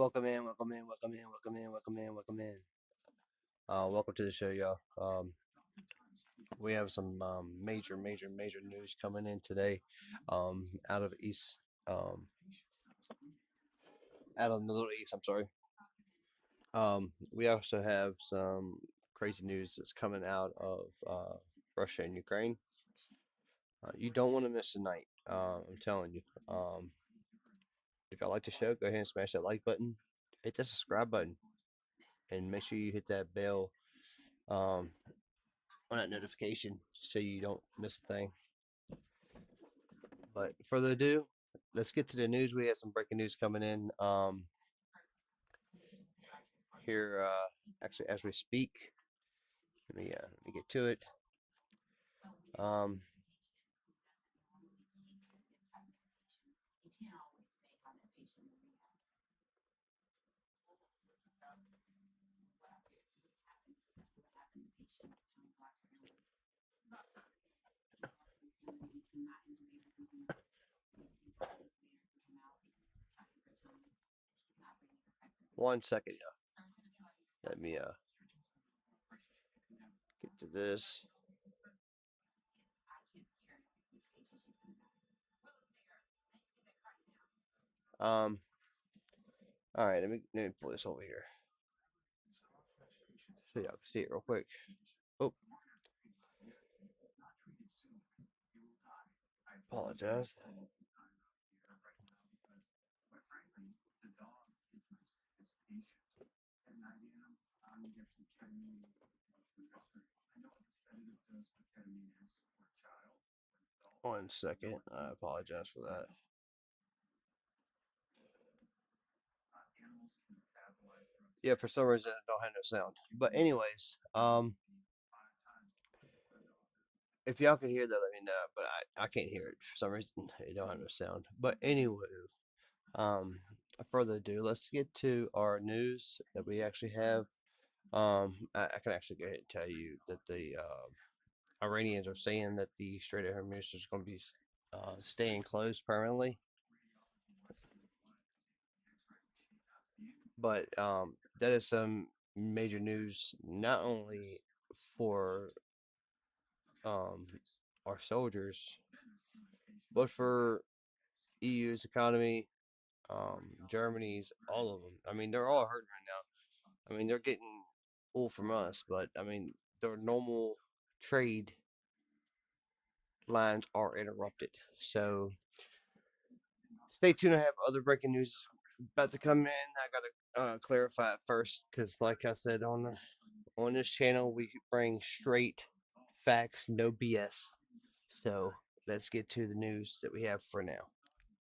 Welcome in, welcome in, welcome in, welcome in, welcome in, welcome in. Welcome to the show, y'all. We have some major news coming in today. Out of East, out of the Middle East. I'm sorry. We also have some crazy news that's coming out of Russia and Ukraine. You don't want to miss tonight. I'm telling you. If y'all like the show, go ahead and smash that like button, hit that subscribe button, and make sure you hit that bell on that notification so you don't miss a thing. But further ado, let's get to the news. We have some breaking news coming in here actually as we speak. Let me get to it. One second, yeah. Let me get to this. All right, let me pull this over here so y'all can see it real quick. Oh, apologize. One second, I apologize for that. Yeah, for some reason I don't have no sound. But anyways, if y'all can hear that, let me know. But I can't hear it for some reason. It don't have no sound. But anyway, further ado, let's get to our news that we actually have. I can actually go ahead and tell you that the Iranians are saying that the Strait of Hormuz is going to be staying closed permanently. But that is some major news, not only for our soldiers, but for EU's economy, Germany's, all of them. I mean, they're all hurting right now. I mean, they're getting all from us, but I mean, their normal trade lines are interrupted. So stay tuned. I have other breaking news about to come in. I gotta clarify it first, because like I said on this channel, we bring straight facts, no BS. So let's get to the news that we have for now.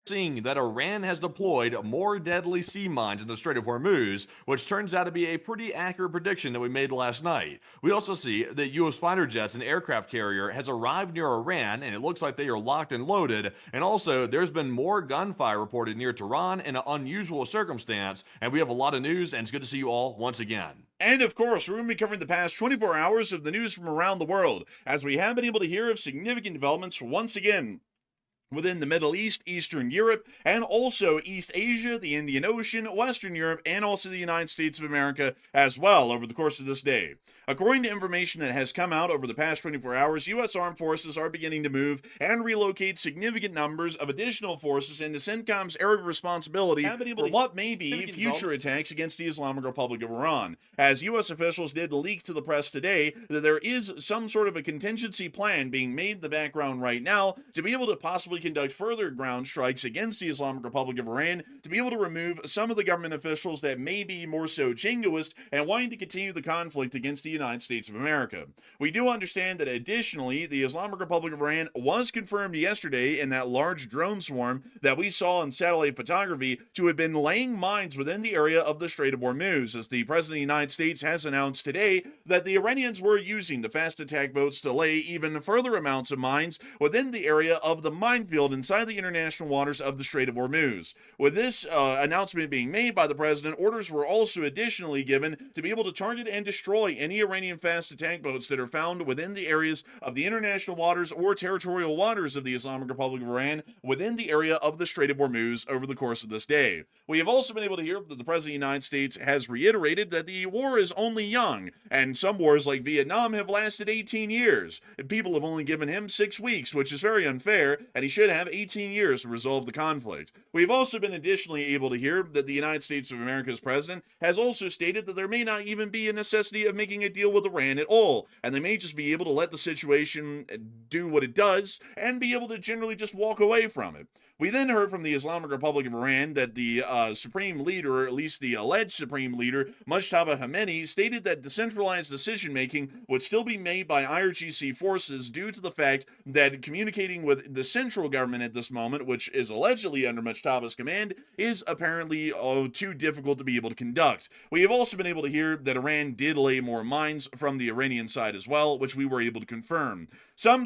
Seeing that Iran has deployed more deadly sea mines in the Strait of Hormuz, which turns out to be a pretty accurate prediction that we made last night. We also see that U.S. fighter jets and aircraft carrier has arrived near Iran, and it looks like they are locked and loaded. And also, there's been more gunfire reported near Tehran in an unusual circumstance. And we have a lot of news, and it's good to see you all once again. And of course, we're going to be covering the past 24 hours of the news from around the world, as we have been able to hear of significant developments once again within the Middle East, Eastern Europe, and also East Asia, the Indian Ocean, Western Europe, and also the United States of America as well over the course of this day. According to information that has come out over the past 24 hours, U.S. armed forces are beginning to move and relocate significant numbers of additional forces into CENTCOM's area of responsibility for what may be future attacks against the Islamic Republic of Iran, as U.S. officials did leak to the press today that there is some sort of a contingency plan being made in the background right now to be able to possibly conduct further ground strikes against the Islamic Republic of Iran to be able to remove some of the government officials that may be more so jingoist and wanting to continue the conflict against the United States of America. We do understand that additionally, the Islamic Republic of Iran was confirmed yesterday in that large drone swarm that we saw in satellite photography to have been laying mines within the area of the Strait of Hormuz, as the President of the United States has announced today that the Iranians were using the fast attack boats to lay even further amounts of mines within the area of the mine minefield inside the international waters of the Strait of Hormuz. With this announcement being made by the president, orders were also additionally given to be able to target and destroy any Iranian fast attack boats that are found within the areas of the international waters or territorial waters of the Islamic Republic of Iran within the area of the Strait of Hormuz over the course of this day. We have also been able to hear that the President of the United States has reiterated that the war is only young, and some wars like Vietnam have lasted 18 years. And people have only given him 6 weeks, which is very unfair, and he should have 18 years to resolve the conflict. We've also been additionally able to hear that the United States of America's president has also stated that there may not even be a necessity of making a deal with Iran at all, and they may just be able to let the situation do what it does and be able to generally just walk away from it. We then heard from the Islamic Republic of Iran that the supreme leader, or at least the alleged supreme leader, Mojtaba Khamenei, stated that decentralized decision-making would still be made by IRGC forces due to the fact that communicating with the central government at this moment, which is allegedly under Mojtaba's command, is apparently too difficult to be able to conduct. We have also been able to hear that Iran did lay more mines from the Iranian side as well, which we were able to confirm. Some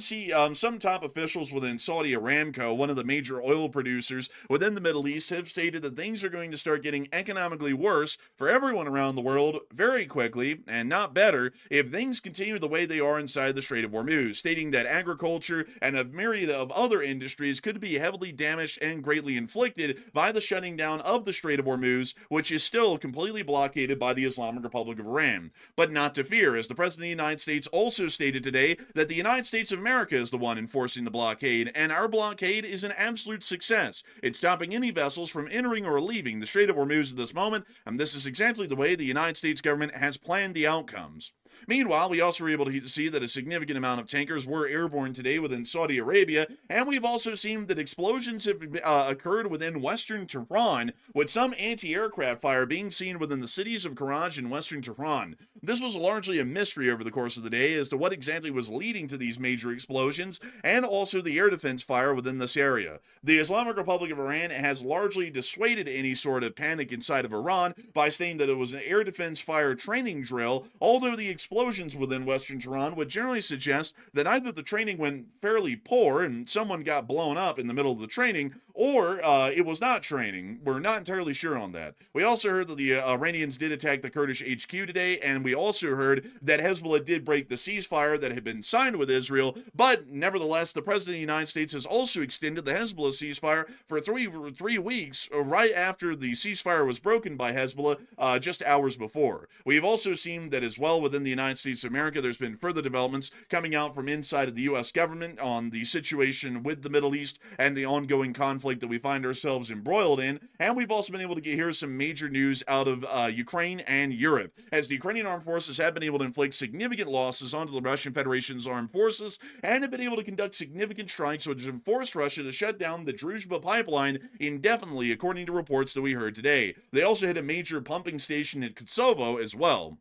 top officials within Saudi Aramco, one of the major oil producers within the Middle East, have stated that things are going to start getting economically worse for everyone around the world very quickly, and not better, if things continue the way they are inside the Strait of Hormuz, stating that agriculture and a myriad of other industries could be heavily damaged and greatly inflicted by the shutting down of the Strait of Hormuz, which is still completely blockaded by the Islamic Republic of Iran. But not to fear, as the President of the United States also stated today that the United States of America is the one enforcing the blockade, and our blockade is an absolute success. It's stopping any vessels from entering or leaving the Strait of Hormuz at this moment, and this is exactly the way the United States government has planned the outcomes. Meanwhile, we also were able to see that a significant amount of tankers were airborne today within Saudi Arabia, and we've also seen that explosions have occurred within western Tehran, with some anti-aircraft fire being seen within the cities of Karaj and western Tehran. This was largely a mystery over the course of the day as to what exactly was leading to these major explosions, and also the air defense fire within this area. The Islamic Republic of Iran has largely dissuaded any sort of panic inside of Iran by saying that it was an air defense fire training drill, although the explosions within western Tehran would generally suggest that either the training went fairly poor and someone got blown up in the middle of the training, or it was not training. We're not entirely sure on that. We also heard that the Iranians did attack the Kurdish HQ today, and we also heard that Hezbollah did break the ceasefire that had been signed with Israel, but nevertheless, the President of the United States has also extended the Hezbollah ceasefire for three weeks, right after the ceasefire was broken by Hezbollah just hours before. We've also seen that as well within the United States of America, there's been further developments coming out from inside of the U.S. government on the situation with the Middle East and the ongoing conflict that we find ourselves embroiled in, and we've also been able to hear some major news out of Ukraine and Europe, as the Ukrainian armed forces have been able to inflict significant losses onto the Russian Federation's armed forces, and have been able to conduct significant strikes which have forced Russia to shut down the Druzhba pipeline indefinitely, according to reports that we heard today. They also hit a major pumping station in Kosovo as well.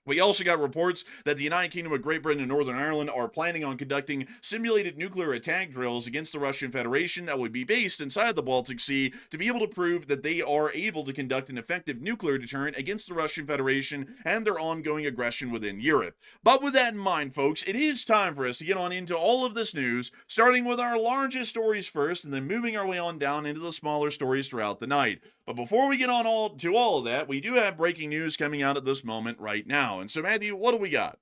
We also got reports that the United Kingdom of Great Britain and Northern Ireland are planning on conducting simulated nuclear attack drills against the Russian Federation that would be based inside the Baltic Sea to be able to prove that they are able to conduct an effective nuclear deterrent against the Russian Federation and their ongoing aggression within Europe. But with that in mind, folks, it is time for us to get on into all of this news, starting with our largest stories first and then moving our way on down into the smaller stories throughout the night. But before we get on to all of that, we do have breaking news coming out at this moment right now. And so, Matthew, what do we got?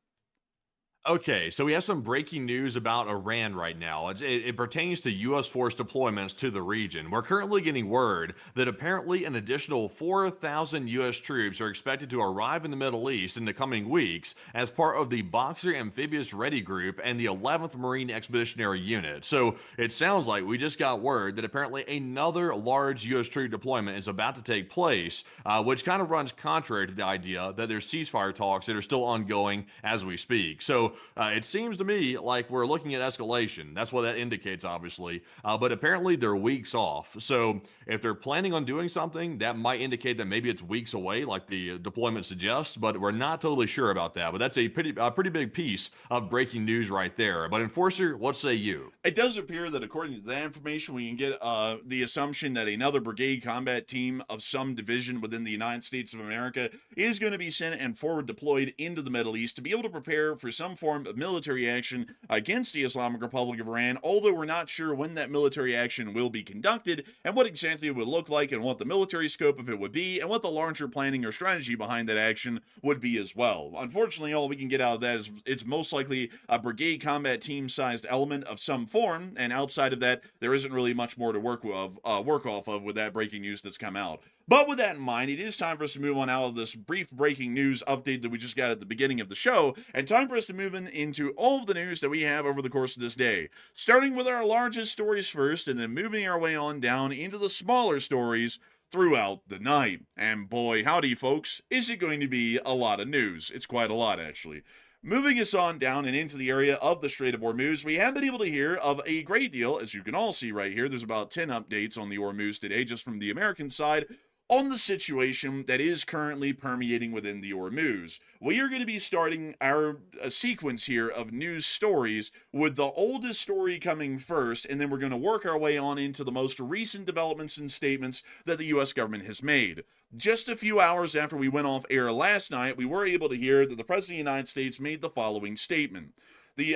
Okay, so we have some breaking news about Iran right now. It pertains to U.S. force deployments to the region. We're currently getting word that apparently an additional 4,000 U.S. troops are expected to arrive in the Middle East in the coming weeks as part of the Boxer Amphibious Ready Group and the 11th Marine Expeditionary Unit. So it sounds like we just got word that apparently another large U.S. troop deployment is about to take place, which kind of runs contrary to the idea that there's ceasefire talks that are still ongoing as we speak. So it seems to me like we're looking at escalation. That's what that indicates, obviously. But apparently they're weeks off. So if they're planning on doing something, that might indicate that maybe it's weeks away, like the deployment suggests. But we're not totally sure about that. But that's a pretty big piece of breaking news right there. But Enforcer, what say you? It does appear that according to that information, we can get the assumption that another brigade combat team of some division within the United States of America is going to be sent and forward deployed into the Middle East to be able to prepare for some form of military action against the Islamic Republic of Iran, although we're not sure when that military action will be conducted and what exactly it would look like and what the military scope of it would be and what the larger planning or strategy behind that action would be as well. Unfortunately, all we can get out of that is it's most likely a brigade combat team sized element of some form, and outside of that, there isn't really much more to work off of with that breaking news that's come out. But with that in mind, it is time for us to move on out of this brief breaking news update that we just got at the beginning of the show, and time for us to move into all of the news that we have over the course of this day. Starting with our largest stories first, and then moving our way on down into the smaller stories throughout the night. And boy, howdy folks, is it going to be a lot of news. It's quite a lot, actually. Moving us on down and into the area of the Strait of Hormuz, we have been able to hear of a great deal, as you can all see right here. There's about 10 updates on the Hormuz today, just from the American side, on the situation that is currently permeating within the Hormuz. We are going to be starting our sequence here of news stories with the oldest story coming first, and then we're going to work our way on into the most recent developments and statements that the U.S. government has made. Just a few hours after we went off air last night, we were able to hear that the President of the United States made the following statement.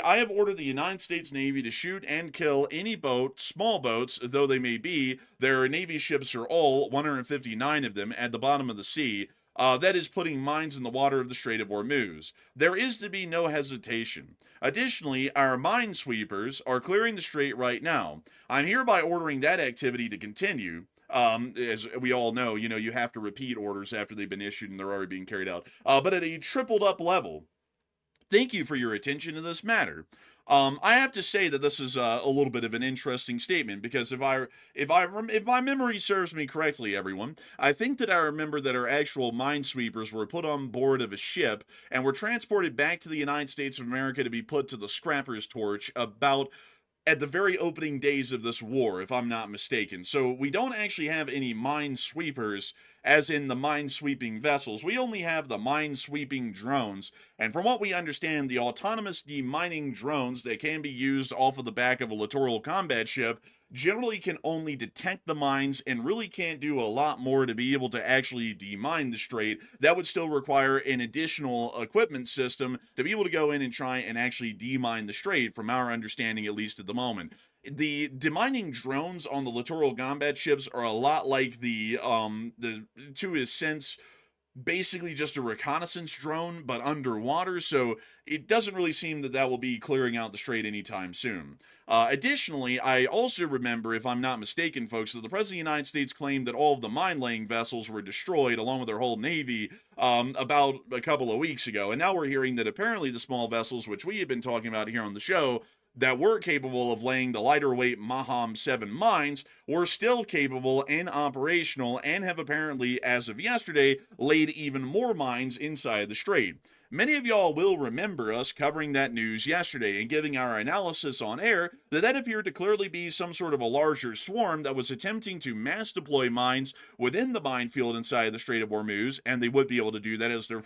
I have ordered the United States Navy to shoot and kill any boat, small boats, though they may be, their Navy ships are all, 159 of them, at the bottom of the sea, that is putting mines in the water of the Strait of Hormuz. There is to be no hesitation. Additionally, our minesweepers are clearing the strait right now. I'm hereby ordering that activity to continue. As we all know, you have to repeat orders after they've been issued and they're already being carried out, but at a tripled up level. Thank you for your attention to this matter. I have to say that this is a little bit of an interesting statement, because if my memory serves me correctly, everyone, I think that I remember that our actual minesweepers were put on board of a ship and were transported back to the United States of America to be put to the scrapper's torch about at the very opening days of this war, if I'm not mistaken. So we don't actually have any minesweepers, as in the mine-sweeping vessels. We only have the mine-sweeping drones, and from what we understand, the autonomous demining drones that can be used off of the back of a littoral combat ship generally can only detect the mines and really can't do a lot more to be able to actually demine the strait. That would still require an additional equipment system to be able to go in and try and actually demine the strait, from our understanding, at least at the moment. The demining drones on the littoral combat ships are a lot like to a sense, basically just a reconnaissance drone, but underwater, so it doesn't really seem that will be clearing out the strait anytime soon. Additionally, I also remember, if I'm not mistaken, folks, that the President of the United States claimed that all of the mine-laying vessels were destroyed, along with their whole Navy, about a couple of weeks ago, and now we're hearing that apparently the small vessels, which we have been talking about here on the show, that were capable of laying the lighter weight Maham 7 mines were still capable and operational, and have apparently, as of yesterday, laid even more mines inside the strait. Many of y'all will remember us covering that news yesterday and giving our analysis on air that appeared to clearly be some sort of a larger swarm that was attempting to mass deploy mines within the minefield inside the Strait of Hormuz, and they would be able to do that as their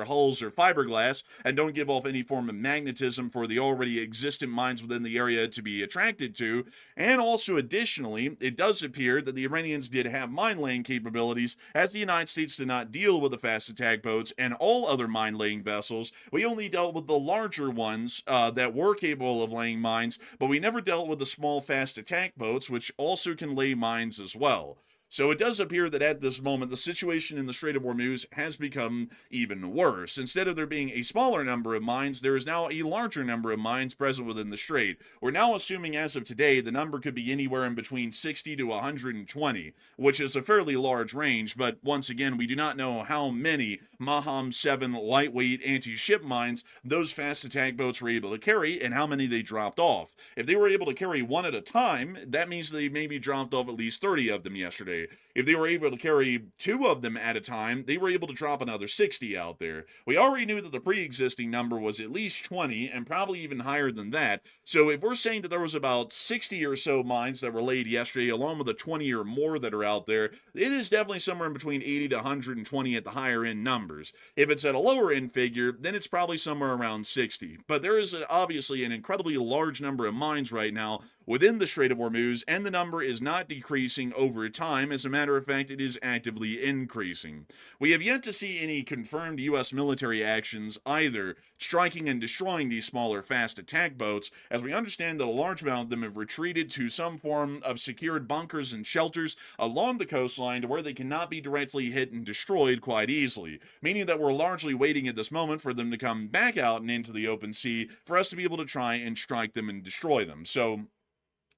hulls are fiberglass and don't give off any form of magnetism for the already existent mines within the area to be attracted to. And also, additionally, it does appear that the Iranians did have mine-laying capabilities, as the United States did not deal with the fast attack boats and all other mine-laying vessels. We only dealt with the larger ones that were capable of laying mines, but we never dealt with the small fast attack boats, which also can lay mines as well. So it does appear that at this moment, the situation in the Strait of Hormuz has become even worse. Instead of there being a smaller number of mines, there is now a larger number of mines present within the strait. We're now assuming, as of today, the number could be anywhere in between 60 to 120, which is a fairly large range, but once again, we do not know how many Maham 7 lightweight anti-ship mines those fast attack boats were able to carry, and how many they dropped off. If they were able to carry one at a time, that means they maybe dropped off at least 30 of them yesterday. If they were able to carry 2 of them at a time, they were able to drop another 60 out there. We already knew that the pre-existing number was at least 20, and probably even higher than that. So if we're saying that there was about 60 or so mines that were laid yesterday, along with the 20 or more that are out there, it is definitely somewhere in between 80 to 120 at the higher end numbers. If it's at a lower end figure, then it's probably somewhere around 60. But there is obviously an incredibly large number of mines right now within the Strait of Hormuz, and the number is not decreasing over time. As a matter of fact, it is actively increasing. We have yet to see any confirmed U.S. military actions either striking and destroying these smaller fast attack boats, as we understand that a large amount of them have retreated to some form of secured bunkers and shelters along the coastline to where they cannot be directly hit and destroyed quite easily, meaning that we're largely waiting at this moment for them to come back out and into the open sea for us to be able to try and strike them and destroy them. So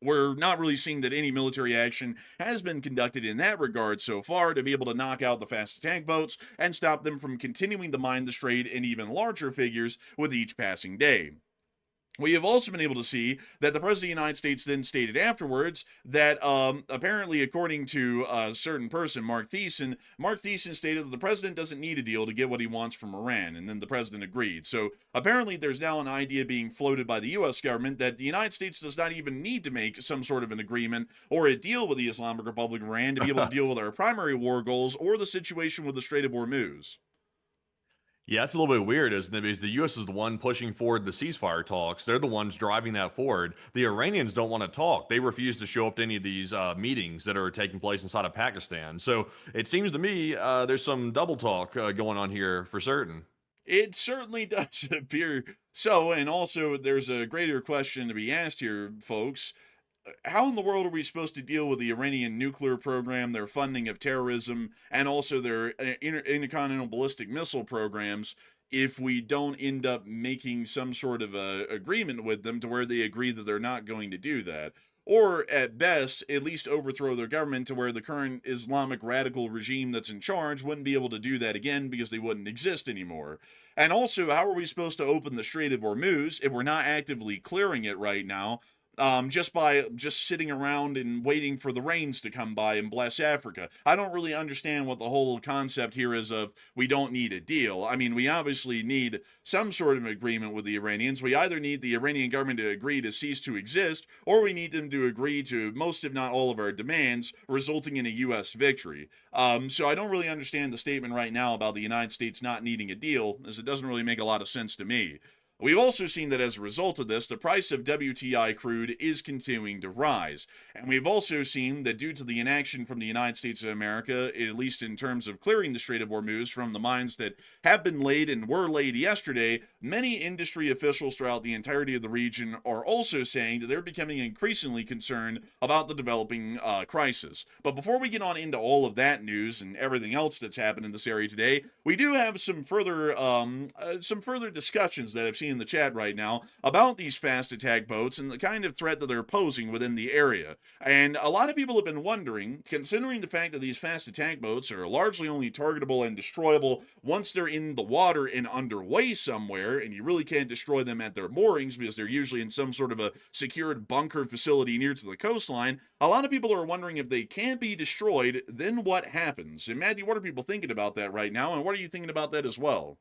we're not really seeing that any military action has been conducted in that regard so far to be able to knock out the fast attack boats and stop them from continuing to mine the strait in even larger figures with each passing day. We have also been able to see that the President of the United States then stated afterwards that apparently, according to a certain person, Mark Thiessen stated that the President doesn't need a deal to get what he wants from Iran, and then the President agreed. So apparently there's now an idea being floated by the U.S. government that the United States does not even need to make some sort of an agreement or a deal with the Islamic Republic of Iran to be able to deal with our primary war goals or the situation with the Strait of Hormuz. Yeah, it's a little bit weird, isn't it? Because the U.S. is the one pushing forward the ceasefire talks. They're the ones driving that forward. The Iranians don't want to talk. They refuse to show up to any of these meetings that are taking place inside of Pakistan. So it seems to me there's some double talk going on here for certain. It certainly does appear so, and also there's a greater question to be asked here, folks. How in the world are we supposed to deal with the Iranian nuclear program, their funding of terrorism, and also their intercontinental ballistic missile programs if we don't end up making some sort of a agreement with them to where they agree that they're not going to do that? Or at best, at least overthrow their government to where the current Islamic radical regime that's in charge wouldn't be able to do that again because they wouldn't exist anymore. And also, how are we supposed to open the Strait of Hormuz if we're not actively clearing it right now? Just by just sitting around and waiting for the rains to come by and bless Africa. I don't really understand what the whole concept here is of we don't need a deal. I mean, we obviously need some sort of agreement with the Iranians. We either need the Iranian government to agree to cease to exist, or we need them to agree to most, if not all, of our demands, resulting in a U.S. victory. So I don't really understand the statement right now about the United States not needing a deal, as it doesn't really make a lot of sense to me. We've also seen that as a result of this, the price of WTI crude is continuing to rise. And we've also seen that due to the inaction from the United States of America, at least in terms of clearing the Strait of Hormuz from the mines that have been laid and were laid yesterday, many industry officials throughout the entirety of the region are also saying that they're becoming increasingly concerned about the developing crisis. But before we get on into all of that news and everything else that's happened in this area today, we do have some further discussions that I've seen in the chat right now about these fast attack boats and the kind of threat that they're posing within the area. And a lot of people have been wondering, considering the fact that these fast attack boats are largely only targetable and destroyable once they're in the water and underway somewhere, and you really can't destroy them at their moorings because they're usually in some sort of a secured bunker facility near to the coastline, a lot of people are wondering if they can't be destroyed, then what happens? And Matthew, what are people thinking about that right now, and what are you thinking about that as well?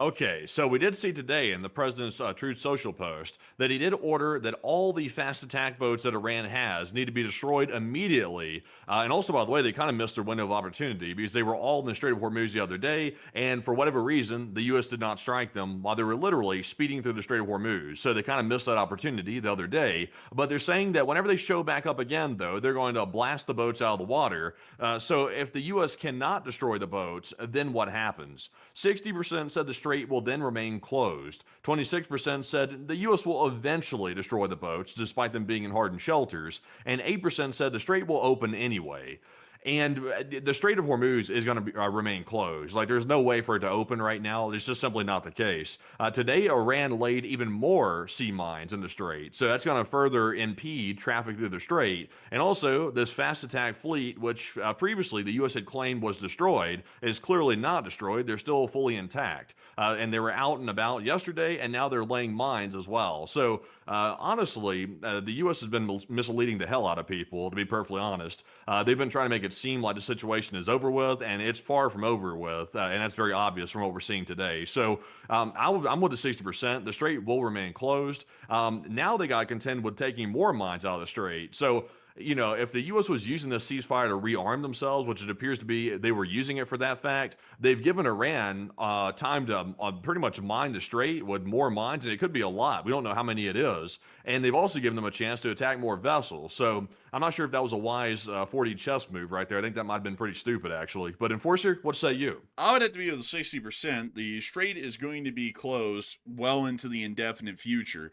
Okay, so we did see today in the president's Truth Social post that he did order that all the fast attack boats that Iran has need to be destroyed immediately. And also, by the way, they kind of missed their window of opportunity because they were all in the Strait of Hormuz the other day, and for whatever reason, the U.S. did not strike them while they were literally speeding through the Strait of Hormuz. So they kind of missed that opportunity the other day. But they're saying that whenever they show back up again, though, they're going to blast the boats out of the water. So if the U.S. cannot destroy the boats, then what happens? 60% said the Strait will then remain closed. 26% said the U.S. will eventually destroy the boats, despite them being in hardened shelters. And 8% said the Strait will open anyway. And the Strait of Hormuz is going to remain closed. Like, there's no way for it to open right now. It's just simply not the case. Today, Iran laid even more sea mines in the Strait. So that's going to further impede traffic through the Strait. And also, this fast attack fleet, which previously the U.S. had claimed was destroyed, is clearly not destroyed. They're still fully intact. And they were out and about yesterday, and now they're laying mines as well. So honestly, the U.S. has been misleading the hell out of people, to be perfectly honest. They've been trying to make it seem like the situation is over with, and it's far from over with, and that's very obvious from what we're seeing today. So I'm with the 60%. The Strait will remain closed. Now they got to contend with taking more mines out of the Strait. So if the U.S. was using this ceasefire to rearm themselves, which it appears to be, they were using it for that fact, they've given Iran time to pretty much mine the Strait with more mines, and it could be a lot. We don't know how many it is. And they've also given them a chance to attack more vessels. So I'm not sure if that was a wise 4D chess move right there. I think that might have been pretty stupid, actually. But Enforcer, what say you? I would have to be with 60%. The Strait is going to be closed well into the indefinite future.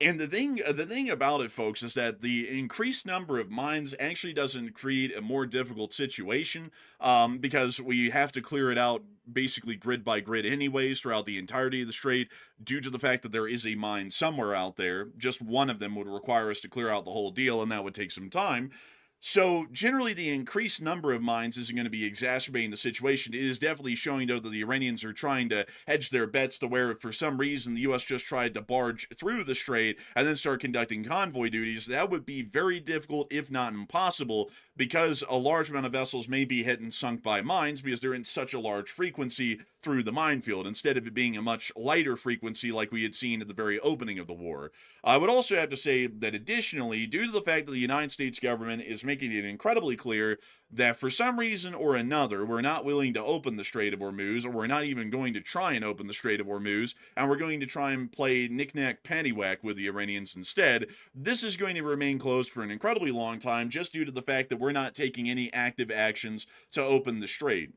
And the thing about it, folks, is that the increased number of mines actually doesn't create a more difficult situation, because we have to clear it out basically grid by grid anyways throughout the entirety of the Strait, due to the fact that there is a mine somewhere out there. Just one of them would require us to clear out the whole deal, and that would take some time. So generally, the increased number of mines isn't going to be exacerbating the situation. It is definitely showing, though, that the Iranians are trying to hedge their bets to where, if for some reason the U.S. just tried to barge through the Strait and then start conducting convoy duties, that would be very difficult, if not impossible, because a large amount of vessels may be hit and sunk by mines because they're in such a large frequency through the minefield, instead of it being a much lighter frequency like we had seen at the very opening of the war. I would also have to say that additionally, due to the fact that the United States government is making it incredibly clear that for some reason or another, we're not willing to open the Strait of Hormuz, or we're not even going to try and open the Strait of Hormuz, and we're going to try and play knick-knack paddywhack with the Iranians instead, this is going to remain closed for an incredibly long time, just due to the fact that we're not taking any active actions to open the Strait.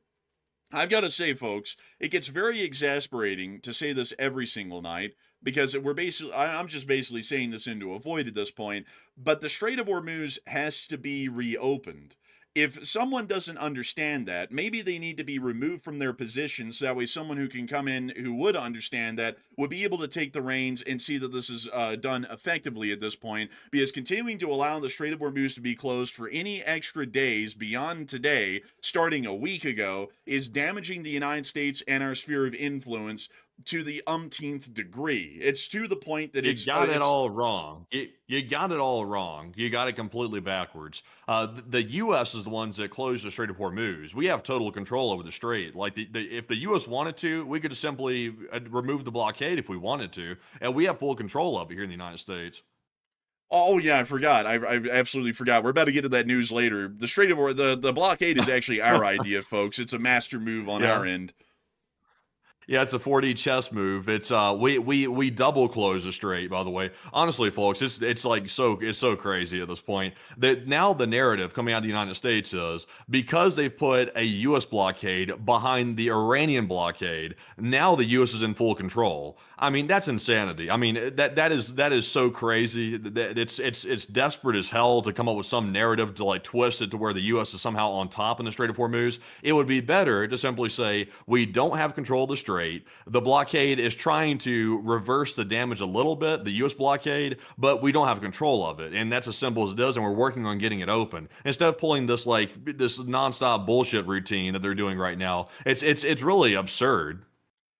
I've got to say, folks, it gets very exasperating to say this every single night, because I'm just basically saying this into a void at this point, but the Strait of Hormuz has to be reopened. If someone doesn't understand that, maybe they need to be removed from their position, so that way someone who can come in who would understand that would be able to take the reins and see that this is done effectively at this point, because continuing to allow the Strait of Hormuz to be closed for any extra days beyond today, starting a week ago, is damaging the United States and our sphere of influence to the umpteenth degree. It's to the point that You got it all wrong. You got it all wrong. You got it completely backwards. The U.S. is the ones that closed the Strait of Hormuz. We have total control over the Strait. Like, if the U.S. wanted to, we could just simply remove the blockade if we wanted to, and we have full control of it here in the United States. Oh yeah, I forgot. I absolutely forgot. We're about to get to that news later. The Strait of the blockade is actually our idea, folks. It's a master move on our end. Yeah, it's a 4D chess move. It's we double close the Strait, by the way. Honestly, folks, it's so crazy at this point that now the narrative coming out of the United States is, because they've put a U.S. blockade behind the Iranian blockade, now the U.S. is in full control. I mean, that's insanity. I mean, that is so crazy. That it's desperate as hell to come up with some narrative to like twist it to where the U.S. is somehow on top in the Strait of Hormuz. It would be better to simply say we don't have control of the Strait. The blockade is trying to reverse the damage a little bit, the U.S. blockade, but we don't have control of it, and that's as simple as it is. And we're working on getting it open instead of pulling this nonstop bullshit routine that they're doing right now. It's really absurd.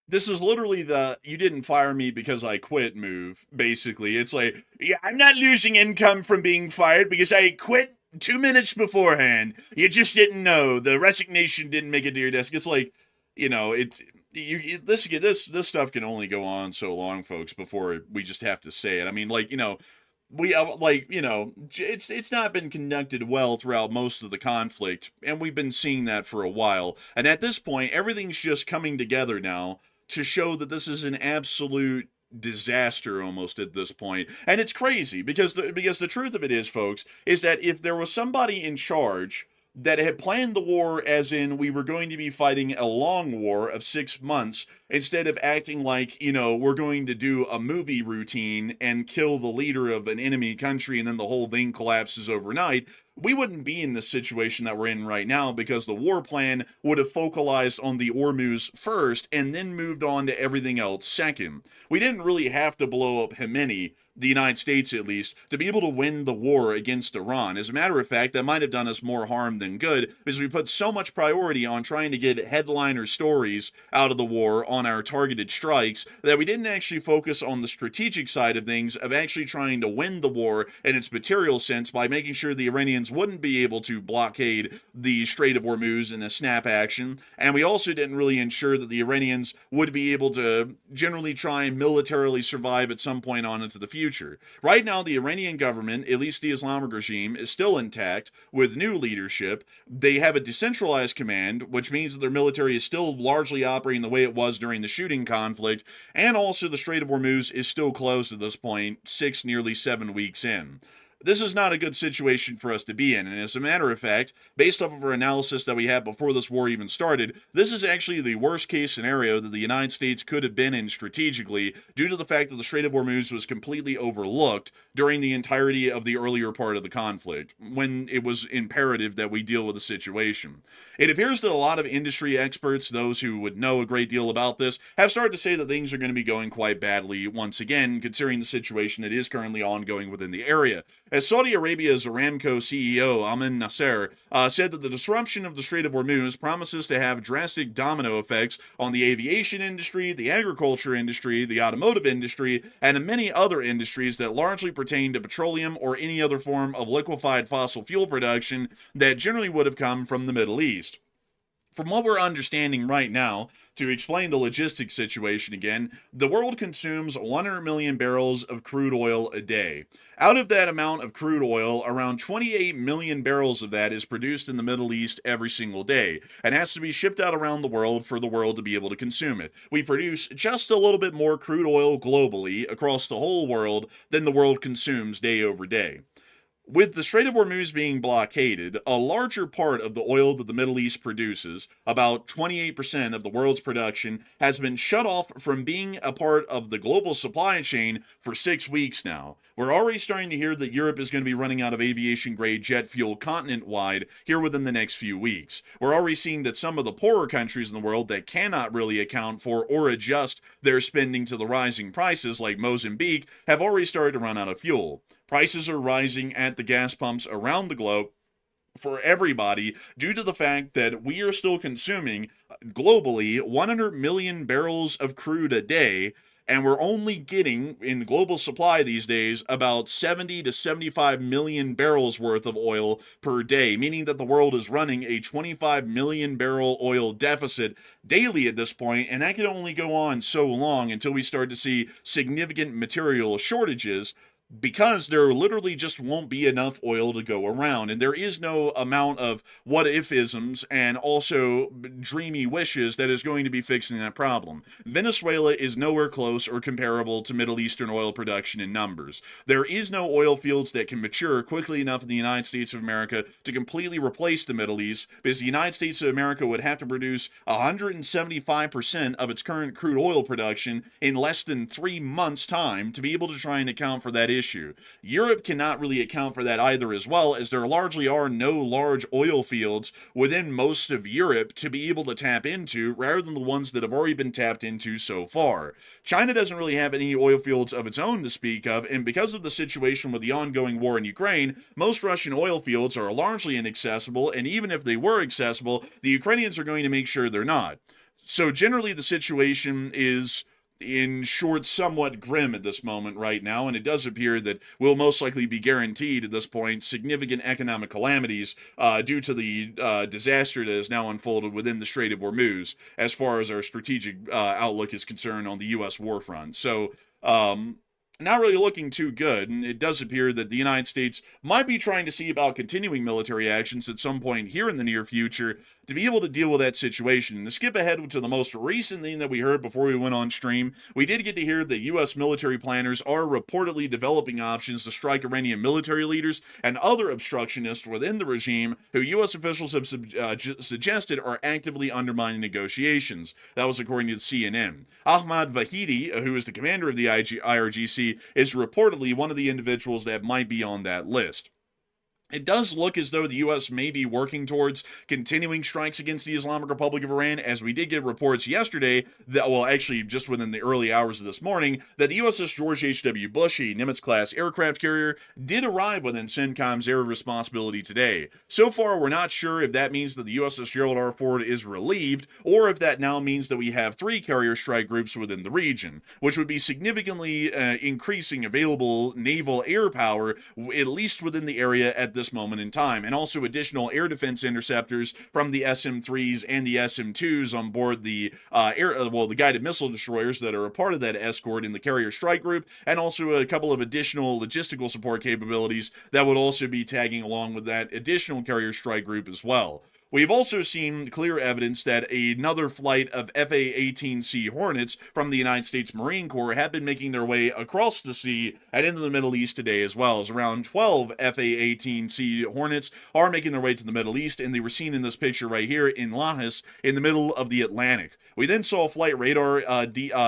This is literally the "you didn't fire me because I quit" move. Basically, it's like, yeah, I'm not losing income from being fired because I quit 2 minutes beforehand. You just didn't know. The resignation didn't make it to your desk. It's like, this stuff can only go on so long, folks, before we just have to say it. I mean, it's not been conducted well throughout most of the conflict, and we've been seeing that for a while. And at this point, everything's just coming together now to show that this is an absolute disaster almost at this point. And it's crazy because the truth of it is, folks, is that if there was somebody in charge that had planned the war as in we were going to be fighting a long war of 6 months, instead of acting like, we're going to do a movie routine and kill the leader of an enemy country and then the whole thing collapses overnight, we wouldn't be in the situation that we're in right now, because the war plan would have focalized on the Hormuz first and then moved on to everything else second. We didn't really have to blow up Khamenei, the United States at least, to be able to win the war against Iran. As a matter of fact, that might have done us more harm than good, because we put so much priority on trying to get headliner stories out of the war on our targeted strikes that we didn't actually focus on the strategic side of things of actually trying to win the war in its material sense by making sure the Iranians wouldn't be able to blockade the Strait of Hormuz in a snap action. And we also didn't really ensure that the Iranians would be able to generally try and militarily survive at some point on into the future. Right now, the Iranian government, at least the Islamic regime, is still intact with new leadership. They have a decentralized command, which means that their military is still largely operating the way it was during the shooting conflict, and also the Strait of Hormuz is still closed at this point, nearly 7 weeks in. This is not a good situation for us to be in, and as a matter of fact, based off of our analysis that we had before this war even started, this is actually the worst case scenario that the United States could have been in strategically due to the fact that the Strait of Hormuz was completely overlooked during the entirety of the earlier part of the conflict, when it was imperative that we deal with the situation. It appears that a lot of industry experts, those who would know a great deal about this, have started to say that things are going to be going quite badly once again, considering the situation that is currently ongoing within the area. As Saudi Arabia's Aramco CEO, Amin Nasser, said that the disruption of the Strait of Hormuz promises to have drastic domino effects on the aviation industry, the agriculture industry, the automotive industry, and many other industries that largely pertain to petroleum or any other form of liquefied fossil fuel production that generally would have come from the Middle East. From what we're understanding right now, to explain the logistics situation again, the world consumes 100 million barrels of crude oil a day. Out of that amount of crude oil, around 28 million barrels of that is produced in the Middle East every single day, and has to be shipped out around the world for the world to be able to consume it. We produce just a little bit more crude oil globally across the whole world than the world consumes day over day. With the Strait of Hormuz being blockaded, a larger part of the oil that the Middle East produces, about 28% of the world's production, has been shut off from being a part of the global supply chain for 6 weeks now. We're already starting to hear that Europe is going to be running out of aviation-grade jet fuel continent-wide here within the next few weeks. We're already seeing that some of the poorer countries in the world that cannot really account for or adjust their spending to the rising prices, like Mozambique, have already started to run out of fuel. Prices are rising at the gas pumps around the globe for everybody due to the fact that we are still consuming globally 100 million barrels of crude a day, and we're only getting, in global supply these days, about 70 to 75 million barrels worth of oil per day, meaning that the world is running a 25 million barrel oil deficit daily at this point, and that can only go on so long until we start to see significant material shortages, because there literally just won't be enough oil to go around, and there is no amount of what-if-isms and also dreamy wishes that is going to be fixing that problem. Venezuela is nowhere close or comparable to Middle Eastern oil production in numbers. There is no oil fields that can mature quickly enough in the United States of America to completely replace the Middle East, because the United States of America would have to produce 175% of its current crude oil production in less than 3 months' time to be able to try and account for that issue. Europe cannot really account for that either, as well, as there largely are no large oil fields within most of Europe to be able to tap into, rather than the ones that have already been tapped into so far. China doesn't really have any oil fields of its own to speak of, and because of the situation with the ongoing war in Ukraine, most Russian oil fields are largely inaccessible, and even if they were accessible, the Ukrainians are going to make sure they're not. So generally the situation is, in short, somewhat grim at this moment right now, and it does appear that we'll most likely be guaranteed at this point significant economic calamities due to the disaster that has now unfolded within the Strait of Hormuz as far as our strategic outlook is concerned on the U.S. war front. So, not really looking too good, and it does appear that the United States might be trying to see about continuing military actions at some point here in the near future to be able to deal with that situation. And to skip ahead to the most recent thing that we heard before we went on stream, we did get to hear that U.S. military planners are reportedly developing options to strike Iranian military leaders and other obstructionists within the regime who U.S. officials have suggested are actively undermining negotiations. That was according to CNN. Ahmad Vahidi, who is the commander of the IRGC, is reportedly one of the individuals that might be on that list. It does look as though the U.S. may be working towards continuing strikes against the Islamic Republic of Iran, as we did get reports yesterday that, well, actually, just within the early hours of this morning, that the USS George H.W. Bush, a Nimitz-class aircraft carrier, did arrive within CENTCOM's area of responsibility today. So far, we're not sure if that means that the USS Gerald R. Ford is relieved, or if that now means that we have 3 carrier strike groups within the region, which would be significantly increasing available naval air power, at least within the area at this moment in time, and also additional air defense interceptors from the SM-3s and the SM-2s on board the the guided missile destroyers that are a part of that escort in the carrier strike group, and also a couple of additional logistical support capabilities that would also be tagging along with that additional carrier strike group as well. We've also seen clear evidence that another flight of FA-18C Hornets from the United States Marine Corps have been making their way across the sea and into the Middle East today, as well as around 12 FA-18C Hornets are making their way to the Middle East, and they were seen in this picture right here in Lajes in the middle of the Atlantic. We then saw flight radar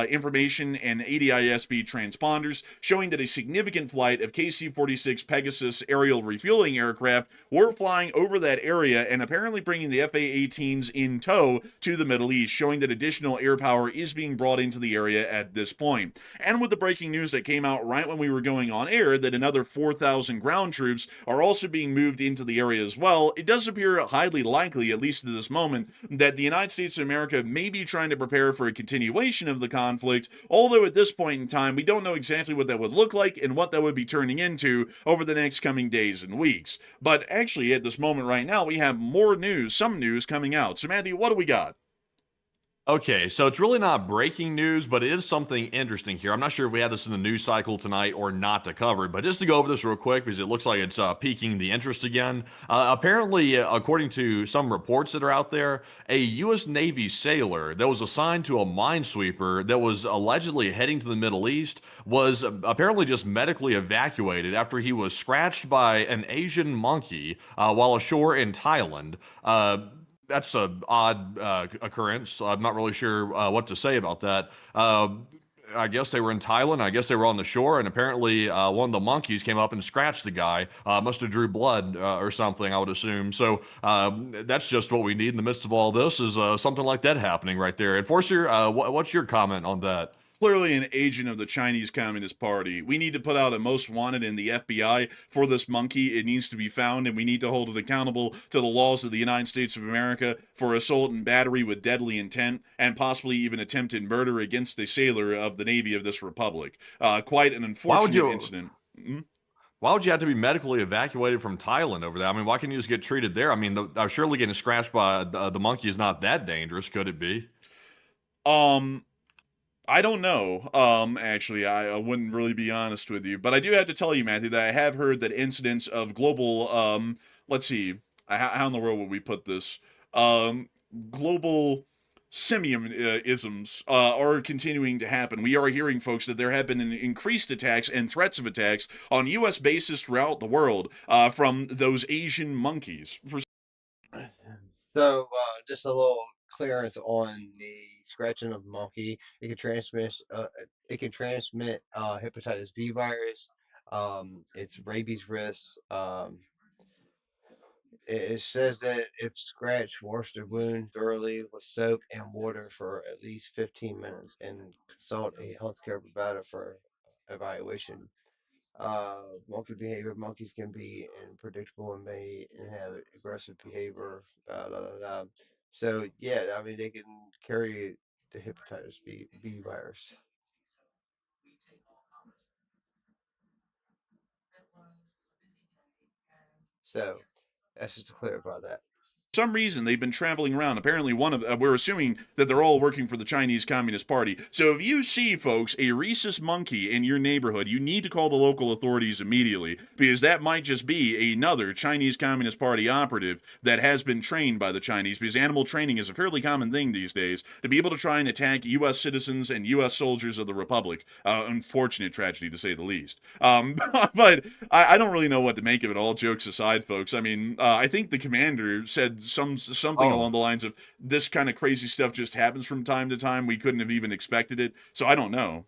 information and ADISB transponders showing that a significant flight of KC-46 Pegasus aerial refueling aircraft were flying over that area and apparently bringing the FA-18s in tow to the Middle East, showing that additional air power is being brought into the area at this point. And with the breaking news that came out right when we were going on air that another 4,000 ground troops are also being moved into the area as well, it does appear highly likely, at least at this moment, that the United States of America may be trying to prepare for a continuation of the conflict, although at this point in time, we don't know exactly what that would look like and what that would be turning into over the next coming days and weeks. But actually, at this moment right now, we have more news, some news coming out. So, Matthew, what do we got? Okay, so it's really not breaking news, but it is something interesting here. I'm not sure if we had this in the news cycle tonight or not to cover it, but just to go over this real quick because it looks like it's piquing the interest again. Apparently, according to some reports that are out there, a U.S. Navy sailor that was assigned to a minesweeper that was allegedly heading to the Middle East was apparently just medically evacuated after he was scratched by an Asian monkey while ashore in Thailand. That's an odd occurrence. I'm not really sure what to say about that. I guess they were in Thailand. I guess they were on the shore, and apparently one of the monkeys came up and scratched the guy. Must have drew blood or something, I would assume. So that's just what we need in the midst of all this is something like that happening right there. Enforcer, what's your comment on that? Clearly an agent of the Chinese Communist Party. We need to put out a most wanted in the FBI for this monkey. It needs to be found, and we need to hold it accountable to the laws of the United States of America for assault and battery with deadly intent, and possibly even attempted murder against a sailor of the Navy of this republic. Quite an unfortunate incident. Mm-hmm. Why would you have to be medically evacuated from Thailand over there? I mean, why can't you just get treated there? I mean, surely getting scratched by the monkey is not that dangerous, could it be? I don't know. Actually, I wouldn't really be honest with you, but I do have to tell you, Matthew, that I have heard that incidents of global, let's see, how in the world would we put this? Global simian-isms are continuing to happen. We are hearing, folks, that there have been increased attacks and threats of attacks on U.S. bases throughout the world from those Asian monkeys. So, just a little clearance on the scratching of the monkey. It can transmit. Hepatitis V virus. It's rabies risk. It says that if scratched, wash the wound thoroughly with soap and water for at least 15 minutes, and consult a healthcare provider for evaluation. Monkey behavior. Monkeys can be unpredictable and may have aggressive behavior. So yeah, I mean they can carry the hepatitis B virus. So that's just to clarify that. Some reason they've been traveling around. Apparently, we're assuming that they're all working for the Chinese Communist Party. So if you see, folks, a rhesus monkey in your neighborhood, you need to call the local authorities immediately, because that might just be another Chinese Communist Party operative that has been trained by the Chinese, because animal training is a fairly common thing these days, to be able to try and attack U.S. citizens and U.S. soldiers of the Republic. Unfortunate tragedy, to say the least. But I don't really know what to make of it, all jokes aside, folks. I mean, I think the commander said something along the lines of this kind of crazy stuff just happens from time to time. We couldn't have even expected it. So I don't know.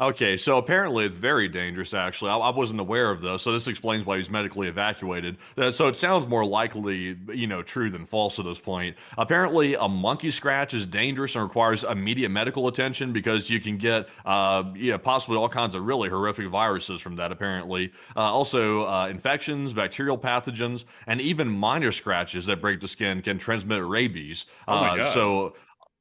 Okay, so apparently it's very dangerous, actually. I wasn't aware of this, so this explains why he's medically evacuated. So it sounds more likely, true than false at this point. Apparently, a monkey scratch is dangerous and requires immediate medical attention because you can get, possibly all kinds of really horrific viruses from that, apparently. Also, infections, bacterial pathogens, and even minor scratches that break the skin can transmit rabies. Oh my God.